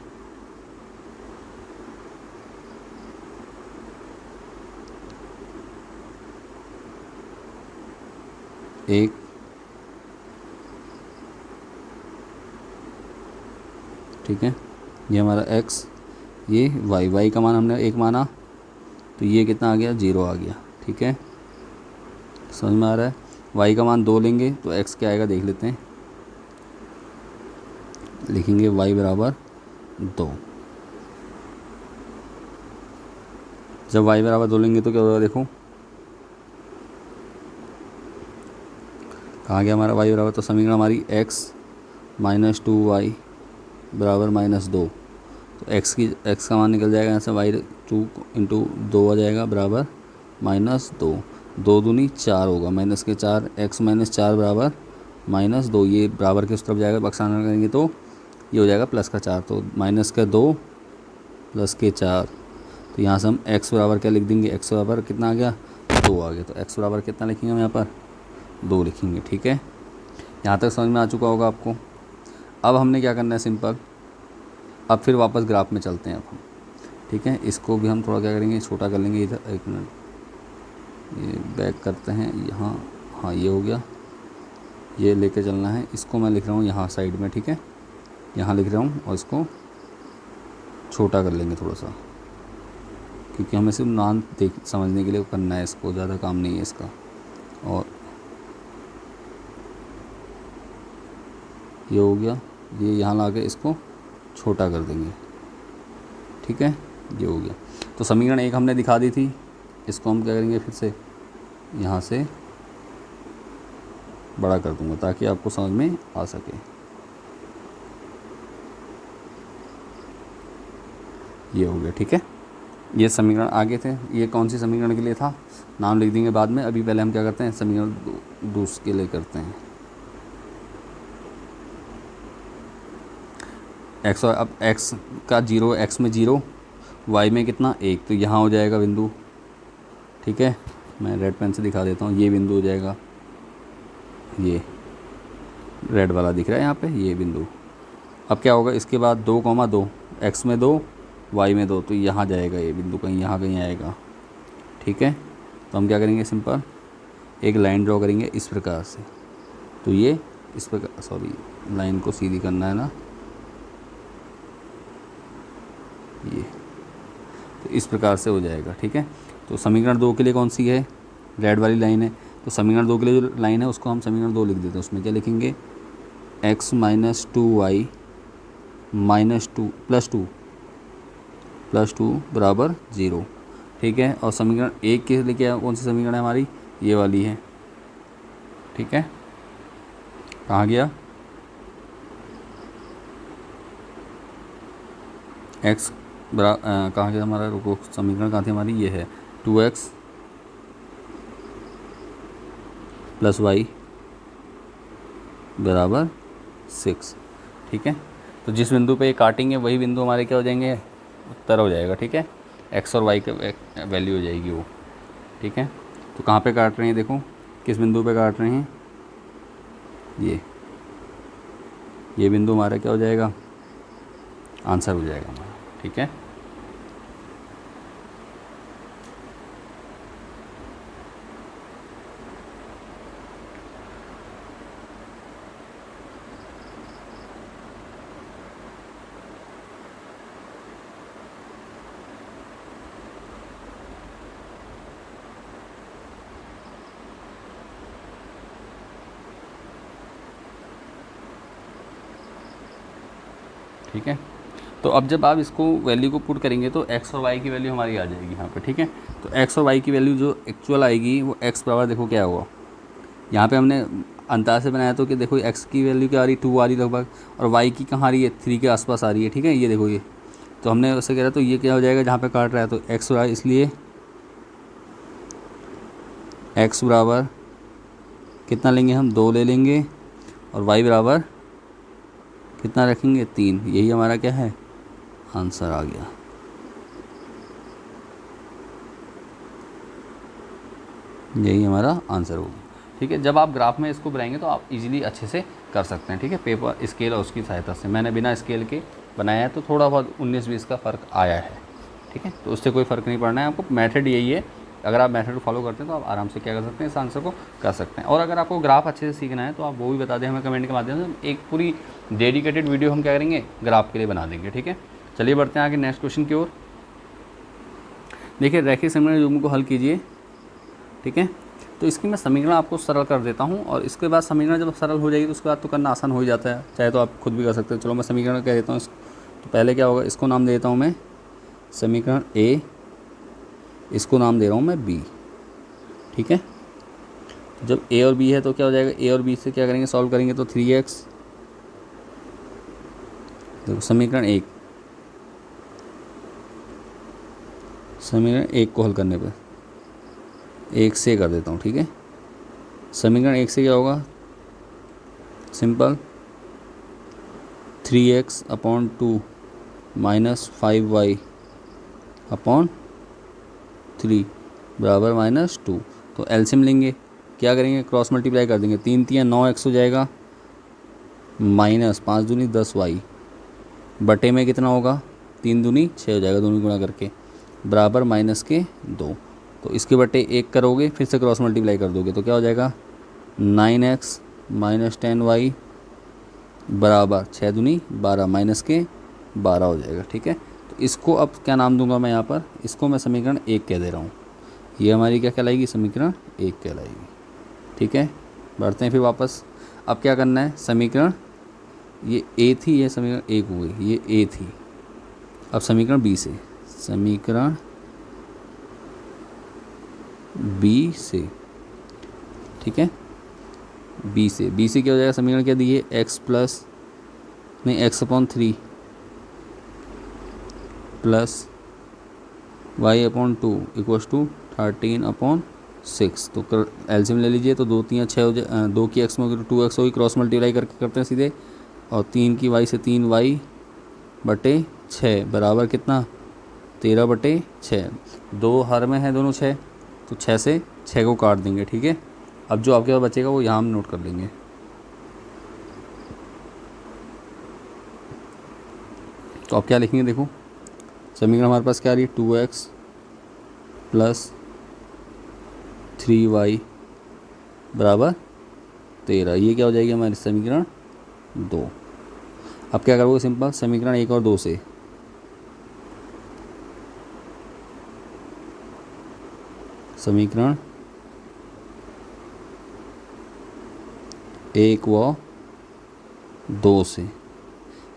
एक ठीक है, ये हमारा x, ये y का मान हमने 1 माना, तो ये कितना आ गया, 0 आ गया। ठीक है, समझ में आ रहा है। y का मान 2 लेंगे तो x क्या आएगा देख लेते हैं, लिखेंगे y बराबर 2। जब y बराबर 2 लेंगे तो क्या होगा, देखो कहाँ गया हमारा y बराबर, तो समीकरण हमारी x माइनस 2y बराबर -2। तो x का मान निकल जाएगा यहाँ से, y 2 इंटू 2 आ जाएगा बराबर -2। 2 दूनी 4 होगा, माइनस के 4, x माइनस 4 बराबर -2। ये बराबर के उस तरफ जाएगा, बक्साना करेंगे तो ये हो जाएगा प्लस का 4, तो माइनस का 2 प्लस के 4। तो यहाँ से हम x बराबर क्या लिख देंगे, x बराबर कितना आ गया, 2 आ गया। तो x बराबर कितना लिखेंगे हम यहाँ पर, 2 लिखेंगे। ठीक है, यहाँ तक समझ में आ चुका होगा आपको। अब हमने क्या करना है, सिंपल, अब फिर वापस ग्राफ में चलते हैं अब हम। ठीक है, इसको भी हम थोड़ा क्या करेंगे, छोटा कर लेंगे। इधर 1 मिनट, ये बैक करते हैं यहाँ, हाँ ये हो गया, ये लेके चलना है। इसको मैं लिख रहा हूँ यहाँ साइड में, ठीक है, यहाँ लिख रहा हूँ, और इसको छोटा कर लेंगे थोड़ा सा, क्योंकि हमें सिर्फ नाम देख समझने के लिए करना है, इसको ज़्यादा काम नहीं है इसका। और ये हो गया, ये यहाँ ला के इसको छोटा कर देंगे। ठीक है, ये हो गया। तो समीकरण 1 हमने दिखा दी थी, इसको हम क्या करेंगे, फिर से यहाँ से बड़ा कर दूँगा ताकि आपको समझ में आ सके। ये हो गया। ठीक है, ये समीकरण आगे थे। ये कौन सी समीकरण के लिए था, नाम लिख देंगे बाद में। अभी पहले हम क्या करते हैं, समीकरण दूसरे के लिए करते हैं। एक्स, अब x का 0, x में 0, y में कितना 1, तो यहाँ हो जाएगा बिंदु। ठीक है, मैं रेड पेन से दिखा देता हूँ, ये बिंदु हो जाएगा, ये रेड वाला दिख रहा है यहाँ पे, ये बिंदु। अब क्या होगा, इसके बाद 2,2, x में 2, y में 2, तो यहाँ जाएगा ये बिंदु, कहीं यहाँ कहीं आएगा। ठीक है, तो हम क्या करेंगे, सिंपल एक लाइन ड्रॉ करेंगे इस प्रकार से। तो ये इस प्रकार, सॉरी लाइन को सीधी करना है ना, ये तो इस प्रकार से हो जाएगा। ठीक है, तो समीकरण 2 के लिए कौन सी है, रेड वाली लाइन है। तो समीकरण 2 के लिए जो लाइन है उसको हम समीकरण 2 लिख देते हैं। उसमें क्या लिखेंगे, x minus 2y minus 2 plus 2 बराबर 0। ठीक है, और समीकरण 1 के लिए क्या, कौन सी समीकरण है हमारी, ये वाली है। ठीक है, कहाँ गया, x कहाँ गया हमारा, रुको, समीकरण कहाँ थी हमारी, ये है 2x प्लस y बराबर 6। ठीक है, तो जिस बिंदु पे ये काटेंगे वही बिंदु हमारे क्या हो जाएंगे, उत्तर हो जाएगा। ठीक है, x और y का वैल्यू हो जाएगी वो। ठीक है, तो कहाँ पे काट रहे हैं, देखो किस बिंदु पे काट रहे हैं, ये बिंदु हमारा क्या हो जाएगा, आंसर हो जाएगा हमारा। ठीक है, ठीक है, तो अब जब आप इसको वैल्यू को पुट करेंगे तो x और y की वैल्यू हमारी आ जाएगी यहाँ पे। ठीक है, तो x और y की वैल्यू जो एक्चुअल आएगी वो x बराबर, देखो क्या होगा, यहाँ पे हमने अंतर से बनाया तो कि देखो x की वैल्यू क्या आ रही, 2 आ रही लगभग, और y की कहाँ आ रही है, 3 के आसपास आ रही है। ठीक है, ये देखो, ये तो हमने उससे कह रहा, तो ये क्या हो जाएगा, जहाँ पर काट रहा है तो x और y, इसलिए x बराबर कितना लेंगे हम, 2 ले लेंगे, और y बराबर कितना रखेंगे, 3। यही हमारा क्या है, आंसर आ गया। यही हमारा आंसर होगा। ठीक है, जब आप ग्राफ में इसको बनाएंगे तो आप इजीली अच्छे से कर सकते हैं। ठीक है, पेपर स्केल और उसकी सहायता से, मैंने बिना स्केल के बनाया है तो थोड़ा बहुत 19-20 का फ़र्क आया है। ठीक है, तो उससे कोई फ़र्क नहीं पड़ना है आपको, मेथड यही है। अगर आप मेथड फॉलो करते हैं तो आप आराम से क्या कर सकते हैं, इस आंसर को कर सकते हैं। और अगर आपको ग्राफ अच्छे से सीखना है तो आप वो भी बता दें हमें कमेंट के माध्यम से, एक पूरी डेडिकेटेड वीडियो हम क्या करेंगे, ग्राफ के लिए बना देंगे। ठीक है, चलिए बढ़ते हैं आगे नेक्स्ट क्वेश्चन की ओर। देखिए, रैखिक समीकरण युग्म को हल कीजिए। ठीक है, तो इसकी मैं समीकरण आपको सरल कर देता हूँ, और इसके बाद समीकरण जब सरल हो जाएगी तो उसके बाद तो करना आसान हो ही जाता है, चाहे तो आप खुद भी कर सकते हो। चलो मैं समीकरण कह देता हूँ। तो पहले क्या होगा, इसको नाम देता हूँ मैं समीकरण A, इसको नाम दे रहा हूँ मैं बी। ठीक है, जब ए और बी है तो क्या हो जाएगा, ए और बी से क्या करेंगे, सॉल्व करेंगे तो 3x, देखो समीकरण एक को हल करने पर, एक से कर देता हूँ। ठीक है, समीकरण एक से क्या होगा, simple 3x upon 2 minus 5y upon 3 बराबर -2। तो एलसीएम लेंगे, क्या करेंगे, क्रॉस मल्टीप्लाई कर देंगे, 3 3 9x हो जाएगा, माइनस 5 दूनी 10y बटे में कितना होगा, 3 दूनी 6 हो जाएगा, दोनों गुणा करके बराबर -2। तो इसके बटे 1 करोगे, फिर से क्रॉस मल्टीप्लाई कर दोगे तो क्या हो जाएगा, 9x माइनस 10y बराबर 6 दूनी 12 -12 हो जाएगा। ठीक है, तो इसको अब क्या नाम दूंगा मैं यहाँ पर, इसको मैं समीकरण 1 कह दे रहा हूँ। ये हमारी क्या कहलाएगी, समीकरण 1 कहलाएगी। ठीक है, बढ़ते हैं फिर वापस। अब क्या करना है, समीकरण ये ए थी, ये समीकरण 1 हो गई, ये ए थी। अब समीकरण बी से, समीकरण बी से, ठीक है, बी से क्या हो जाएगा, समीकरण क्या दी है, x upon 3 plus y upon 2 equals to 13 upon 6। तो एलसीएम ले लीजिए, तो 2 3 6 हो जाए, 2 की x में होगी तो 2x होगी, क्रॉस मल्टीप्लाई करके करते हैं सीधे, और 3 की y से 3y बटे 6 बराबर कितना, 13 बटे 6। 2 हर में है दोनों 6, तो 6 से 6 को काट देंगे। ठीक है, अब जो आपके पास बचेगा वो यहाँ हम नोट कर लेंगे। तो आप क्या लिखेंगे, देखो समीकरण हमारे पास क्या आ रही है, 2x प्लस 3y बराबर 13। ये क्या हो जाएगी हमारी समीकरण 2। अब क्या करोगे, सिंपल समीकरण 1 और 2 से, समीकरण 1 व 2 से,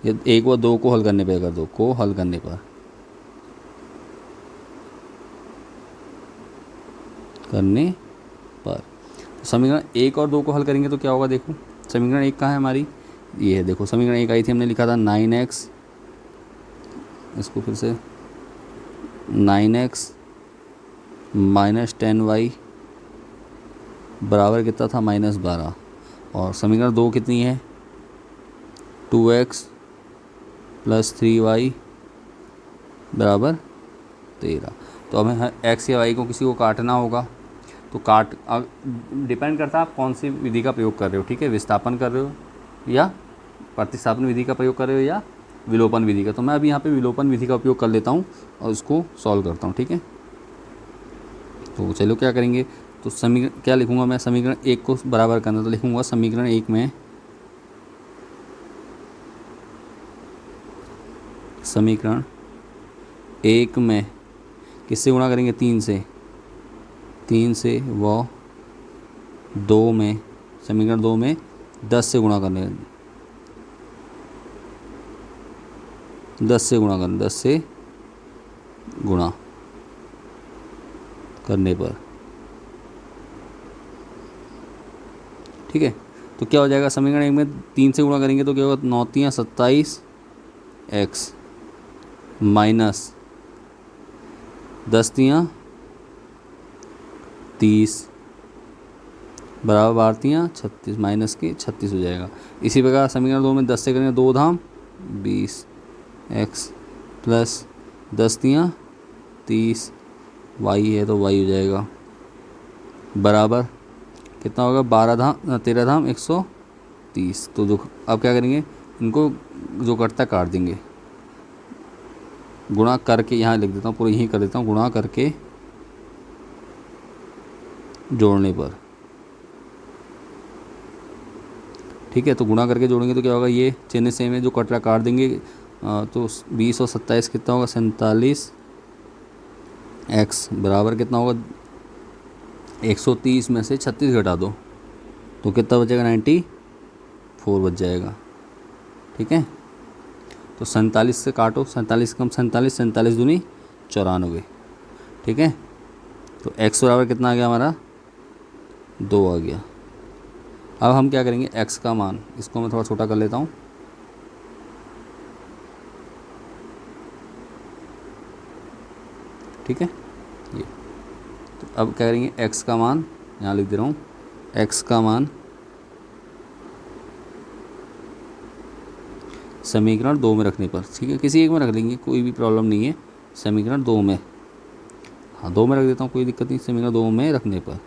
ये 1 व 2 को हल करने पर कर दो, को हल करने पर समीकरण 1 और 2 को हल करेंगे तो क्या होगा, देखो समीकरण 1 कहाँ है हमारी, ये है, देखो समीकरण 1 आई थी, हमने लिखा था 9x, इसको फिर से 9x माइनस 10y बराबर कितना था, -12। और समीकरण 2 कितनी है, 2x प्लस 3y बराबर 13। तो हमें x या y को किसी को काटना होगा, तो डिपेंड करता है आप कौन सी विधि का प्रयोग कर रहे हो। ठीक है, विस्थापन कर रहे हो या प्रतिस्थापन विधि का प्रयोग कर रहे हो या विलोपन विधि का। तो मैं अभी यहाँ पे विलोपन विधि का उपयोग कर लेता हूँ और उसको सॉल्व करता हूँ। ठीक है, तो चलो क्या करेंगे, तो समीकरण क्या लिखूँगा मैं, समीकरण 1 को बराबर करना, तो लिखूँगा समीकरण 1 में, समीकरण 1 में किससे गुणा करेंगे, 3 से व 2 में, समीकरण 2 में 10 से गुणा करने, 10 से गुणा करने पर। ठीक है, तो क्या हो जाएगा, समीकरण 1 में 3 से गुणा करेंगे तो क्या होगा, 9 3 27 x माइनस 10 3 30 बराबर 12 3 36 माइनस के 36 हो जाएगा। इसी प्रकार समीकरण 2 में 10 से करेंगे 2 धाम 20 x प्लस 10 3 30 y है तो y हो जाएगा बराबर कितना होगा, 13 धाम 130। तो जो अब क्या करेंगे, इनको जो कटता काट देंगे, गुणा करके यहाँ लिख देता हूँ, पूरा यहीं कर देता हूँ, गुणा करके जोड़ने पर। ठीक है, तो गुणा करके जोड़ेंगे तो क्या होगा, ये चिन्ह सेम है, जो कटरा काट देंगे तो 20 और 27 कितना होगा, 47 x बराबर कितना होगा, 130 में से 36 घटा दो तो कितना बचेगा, 94 बच जाएगा। ठीक है, तो 47 से काटो, 47 कम 47 दूनी 94। ठीक है, तो x बराबर कितना आ गया हमारा 2 आ गया। अब हम क्या करेंगे, x का मान, इसको मैं थोड़ा छोटा कर लेता हूँ, ठीक है ये। तो अब क्या करेंगे, x का मान यहाँ लिख दे रहा हूँ, x का मान समीकरण 2 में रखने पर, ठीक है, किसी एक में रख लेंगे, कोई भी प्रॉब्लम नहीं है, समीकरण 2 में, हाँ 2 में रख देता हूँ, कोई दिक्कत नहीं, समीकरण 2 में रखने पर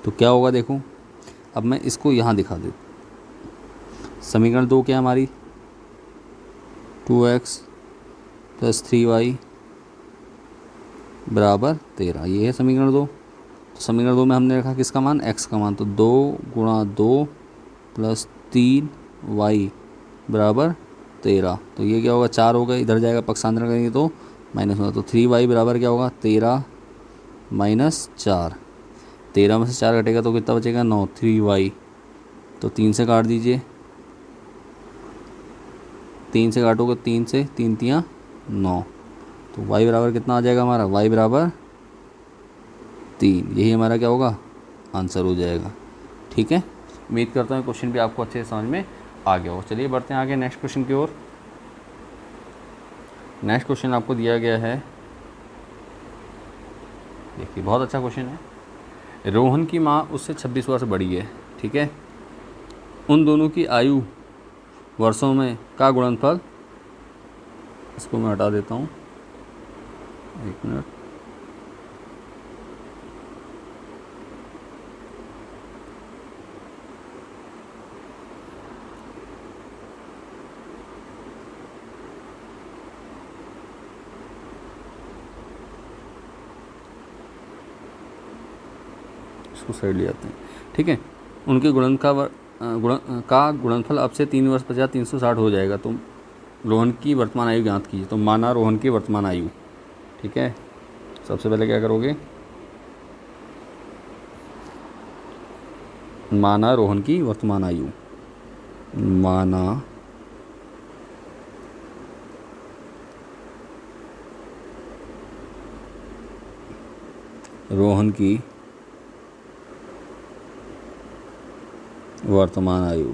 तो क्या होगा देखो। अब मैं इसको यहाँ दिखा देता, समीकरण 2 क्या है हमारी, 2x + 3y बराबर 13, ये है समीकरण 2। तो समीकरण 2 में हमने रखा किसका मान, x का मान, तो 2 × 2 + 3y बराबर 13। तो ये क्या होगा, 4 होगा, इधर जाएगा पक्षांतरण करेंगे तो माइनस होगा, तो 3y बराबर क्या होगा, 13 - 4, 13 में से 4 घटेगा तो कितना बचेगा, 9, 3y, तो 3 से काट दीजिए, 3 से काटोगे, 3 से 3 × 9, तो y बराबर कितना आ जाएगा हमारा, y बराबर 3, यही हमारा क्या होगा, आंसर हो जाएगा। ठीक है, उम्मीद करता हूँ क्वेश्चन भी आपको अच्छे से समझ में आ गया हो। चलिए बढ़ते हैं आगे नेक्स्ट क्वेश्चन की ओर। नेक्स्ट क्वेश्चन आपको दिया गया है, देखिए बहुत अच्छा क्वेश्चन है। रोहन की माँ उससे 26 वर्ष बड़ी है, ठीक है, उन दोनों की आयु वर्षों में का गुणनफल, इसको मैं हटा देता हूँ, 1 मिनट, इसको साइड ले जाते हैं, ठीक है। उनके गुणनफल अब से 3 वर्ष पश्चात 360 हो जाएगा। तो रोहन की वर्तमान आयु ज्ञात कीजिए। तो माना रोहन की वर्तमान आयु, ठीक है, सबसे पहले क्या करोगे, माना रोहन की वर्तमान आयु, माना रोहन की वर्तमान आयु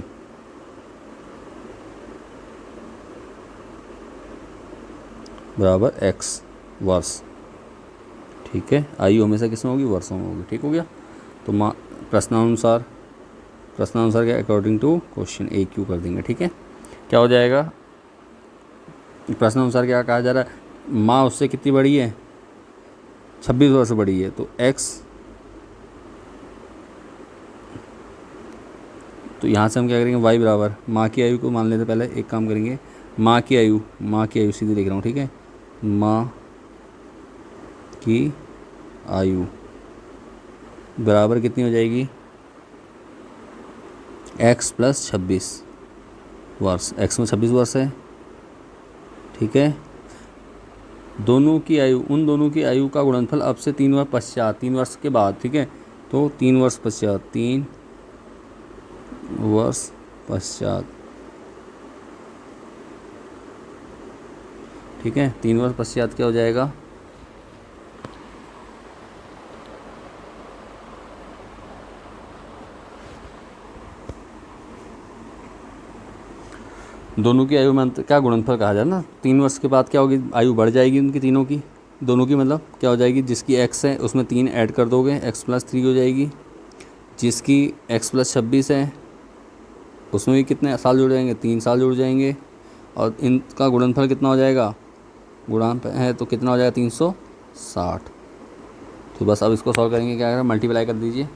बराबर x वर्ष, ठीक है, आयु हमेशा किस में होगी, वर्षों में होगी, ठीक हो गया। तो प्रश्नानुसार क्या, according to question A Q कर देंगे, ठीक है। क्या हो जाएगा, प्रश्नानुसार क्या कहा जा रहा है, माँ उससे कितनी बड़ी है, 26 वर्ष बड़ी है, तो x, तो यहाँ से हम क्या करेंगे, y बराबर माँ की आयु को मान लेते, पहले एक काम करेंगे, माँ की आयु सीधे लिख रहा हूँ, ठीक है, माँ की आयु बराबर कितनी हो जाएगी, x + 26 वर्ष, x में 26 वर्ष है, ठीक है। दोनों की आयु, उन दोनों की आयु का गुणनफल अब से 3 वर्ष पश्चात, 3 वर्ष के बाद, ठीक है, तो 3 वर्ष पश्चात, 3 वर्ष पश्चात, ठीक है, 3 वर्ष पश्चात क्या हो जाएगा, दोनों की आयु में क्या गुणनफल कहा जाए ना, 3 वर्ष के बाद क्या होगी, आयु बढ़ जाएगी उनकी तीनों की, दोनों की, मतलब क्या हो जाएगी, जिसकी x है उसमें 3 ऐड कर दोगे, x + 3 हो जाएगी, जिसकी x + 26 है उसमें भी कितने साल जुड़ जाएंगे, 3 साल जुड़ जाएंगे, और इनका गुणनफल कितना हो जाएगा, गुणांक है तो कितना हो जाएगा, 360। तो बस अब इसको सॉल्व करेंगे, क्या करें, मल्टीप्लाई कर दीजिए,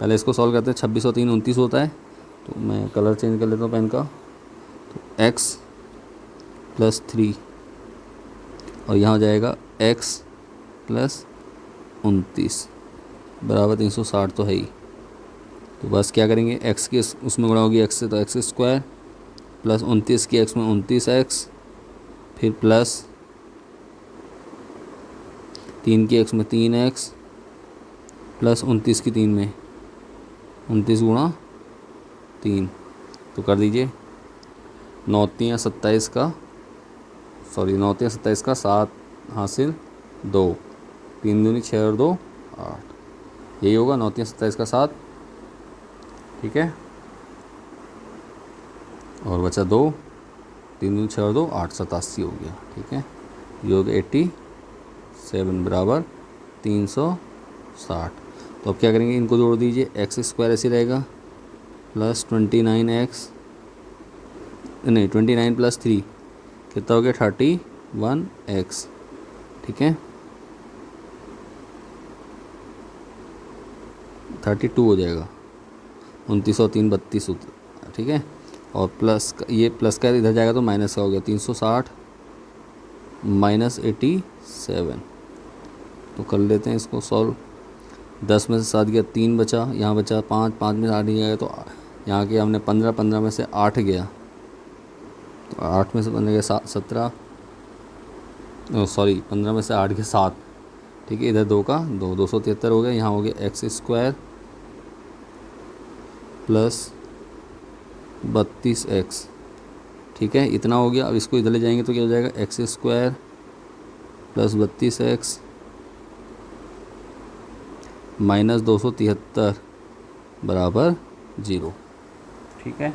पहले इसको सॉल्व करते हैं, 26 और 3 29 होता है, तो मैं कलर चेंज कर लेता हूँ पेन का, तो x + 3 और यहाँ हो जाएगा x + 29 बराबर 360 तो है ही। तो बस क्या करेंगे, x की उसमें गुणा होगी x से, तो x² + 29 की x में 29x, फिर प्लस 3 की x में 3x, प्लस 29 की 3 में 29 × 3, तो कर दीजिए, 9 × 3 = 27 का सॉरी 9 3 27 का 7 हासिल 2, 3 दूनी 6 और 2 8, यही होगा 9 3 27 का 7, ठीक है। और बचा 2, 3 दूनी 6 और 2 8, 87 हो गया, ठीक है। ये हो गया 87 बराबर 360। तो अब क्या करेंगे, इनको जोड़ दीजिए, एक्स स्क्वायर ऐसे रहेगा प्लस 29x, नहीं 29 प्लस 3 कितना हो गया 31x, ठीक है। 32 हो जाएगा, 29 और 3 32 होता, ठीक है। और प्लस ये प्लस का इधर जाएगा तो माइनस का हो गया 360 माइनस 87। तो कर लेते हैं इसको सॉल्व। 10 में से 7 गया 3 बचा, यहाँ बचा 5, 5 में से 8 नहीं गया तो यहाँ के हमने 15, 15 में से 8 गया तो 8 में से 15 गया 17, सॉरी 15 में से 8 गया 7, ठीक है। इधर 2 का 2, 273 हो गया। यहाँ हो गया एक्स स्क्वायर प्लस 32x, ठीक है, इतना हो गया। अब इसको इधर ले जाएंगे तो क्या हो जाएगा, x square plus 32x minus 273 बराबर 0, ठीक है।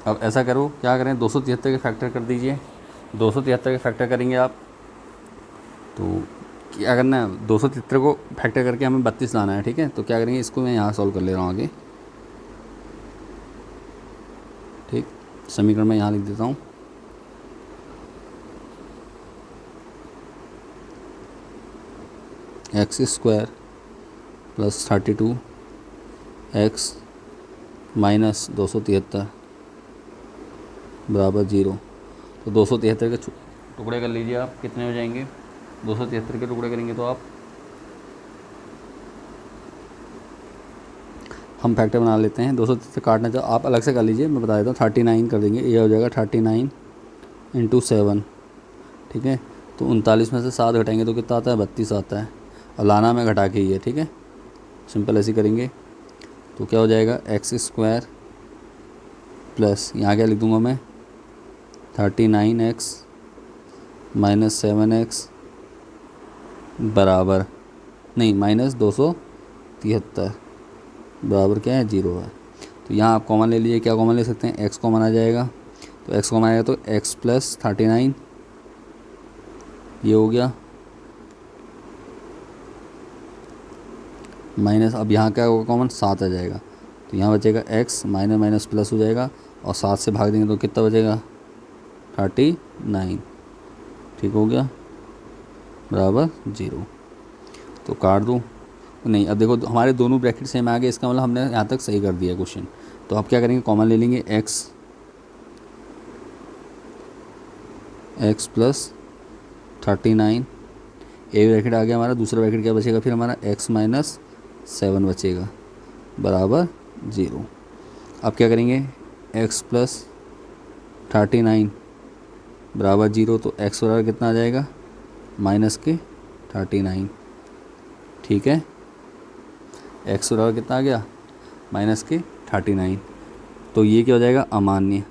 अब ऐसा करो, क्या करें, 273 के फैक्टर कर दीजिए। 273 के फैक्टर करेंगे आप तो क्या करना है, 273 को फैक्टर करके हमें 32 लाना है, ठीक है। तो क्या करेंगे, इसको मैं यहाँ सॉल्व कर ले रहा हूँ आगे, ठीक। समीकरण में यहाँ लिख देता हूँ, x square plus 32x minus 273 बराबर 0। तो 273 के टुकड़े कर लीजिए आप, कितने हो जाएंगे, 273 के टुकड़े करेंगे तो आप, हम फैक्टर बना लेते हैं। 273 काटना चाहो आप अलग से कर लीजिए, मैं बता देता हूँ। 39 कर देंगे, ये हो जाएगा 39 × 7, ठीक है। तो 39 में से 7 घटाएंगे तो कितना आता है, 32 आता है। और लाना में घटा के ही है, ठीक है। सिंपल ऐसे करेंगे तो क्या हो जाएगा, एक्स स्क्वायर प्लस यहाँ क्या लिख दूँगा मैं, 39x माइनस 7x बराबर, नहीं माइनस 273 बराबर क्या है, 0 है। तो यहाँ आप कॉमन ले लीजिए, क्या कॉमन ले सकते हैं, x कॉमन आ जाएगा। तो x कॉमन आएगा तो x प्लस 39 ये हो गया माइनस, अब यहाँ क्या होगा कॉमन, 7 आ जाएगा। तो यहाँ बचेगा x माइनस माइनस प्लस हो जाएगा और 7 से भाग देंगे तो कितना बचेगा, 39, ठीक हो गया, बराबर 0। तो काट दूँ, नहीं अब देखो हमारे दोनों ब्रैकेट सेम आ गए, इसका मतलब हमने यहाँ तक सही कर दिया क्वेश्चन। तो अब क्या करेंगे, कॉमन ले लेंगे, x प्लस 39, ए ब्रैकेट आ गया हमारा। दूसरा ब्रैकेट क्या बचेगा फिर हमारा, x माइनस 7 बचेगा बराबर 0। अब क्या करेंगे, x प्लस 39 बराबर 0, तो x बराबर कितना आ जाएगा, माइनस के 39, ठीक है। x बराबर कितना आ गया, माइनस के 39। तो ये क्या हो जाएगा, अमान्य।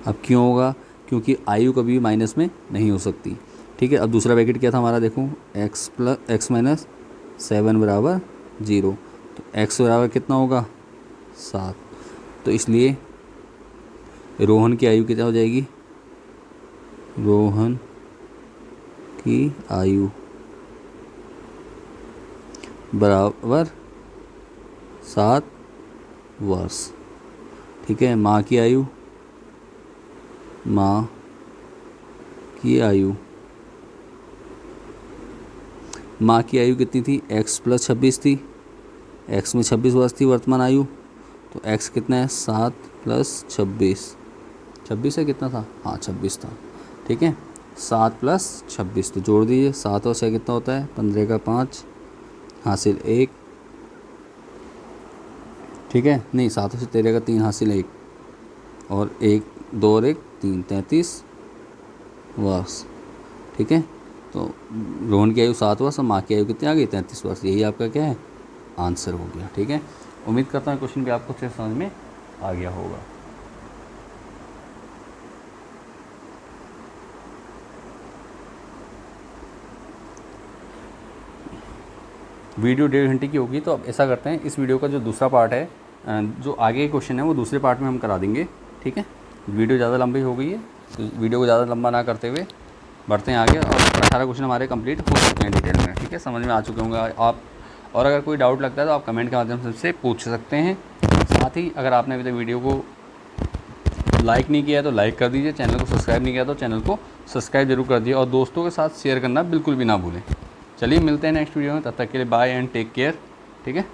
अब क्यों होगा, क्योंकि आयु कभी भी माइनस में नहीं हो सकती, ठीक है। अब दूसरा ब्रैकेट क्या था हमारा, देखो x माइनस 7 बराबर 0, तो x बराबर कितना होगा, 7। तो इसलिए रोहन की आयु कितना हो जाएगी, रोहन की आयु बराबर 7 वर्ष, ठीक है। माँ की आयु, माँ की आयु, माँ की आयु कितनी थी, x प्लस 26 थी, x में 26 वर्ष थी वर्तमान आयु। तो x कितना है, 7 प्लस 26, 26 है कितना था, हाँ 26 था, ठीक है। 7 प्लस 26 तो जोड़ दीजिए, 7 और 6 कितना होता है, 15 का 5 हासिल 1, ठीक है। नहीं 7 और 13 का 3 हासिल 1 और 1 2 और 1 3, 33 वर्ष। ठीक है, तो रोहन की आयु 7 वर्ष और माँ की आयु कितनी आ गई, 33 वर्ष। यही आपका क्या है, आंसर हो गया। ठीक है, उम्मीद करता हूँ क्वेश्चन भी आपको अच्छे से समझ में आ गया होगा। वीडियो 1.5 घंटे की होगी, तो अब ऐसा करते हैं, इस वीडियो का जो दूसरा पार्ट है, जो आगे क्वेश्चन है वो दूसरे पार्ट में हम करा देंगे। ठीक है, वीडियो ज़्यादा लंबी हो गई है, तो वीडियो को ज़्यादा लंबा ना करते हुए बढ़ते हैं आगे। और 18 क्वेश्चन हमारे कंप्लीट हो चुके हैं डिटेल में। ठीक है, समझ में आ चुके होंगे आप। और अगर कोई डाउट लगता है तो आप कमेंट के माध्यम से पूछ सकते हैं। साथ ही अगर आपने अभी तक वीडियो को लाइक नहीं किया है तो लाइक कर दीजिए, चैनल को सब्सक्राइब नहीं किया तो चैनल को सब्सक्राइब जरूर कर दीजिए, और दोस्तों के साथ शेयर करना बिल्कुल भी ना भूलें। चलिए मिलते हैं नेक्स्ट वीडियो में, तब तक के लिए बाय एंड टेक केयर। ठीक है।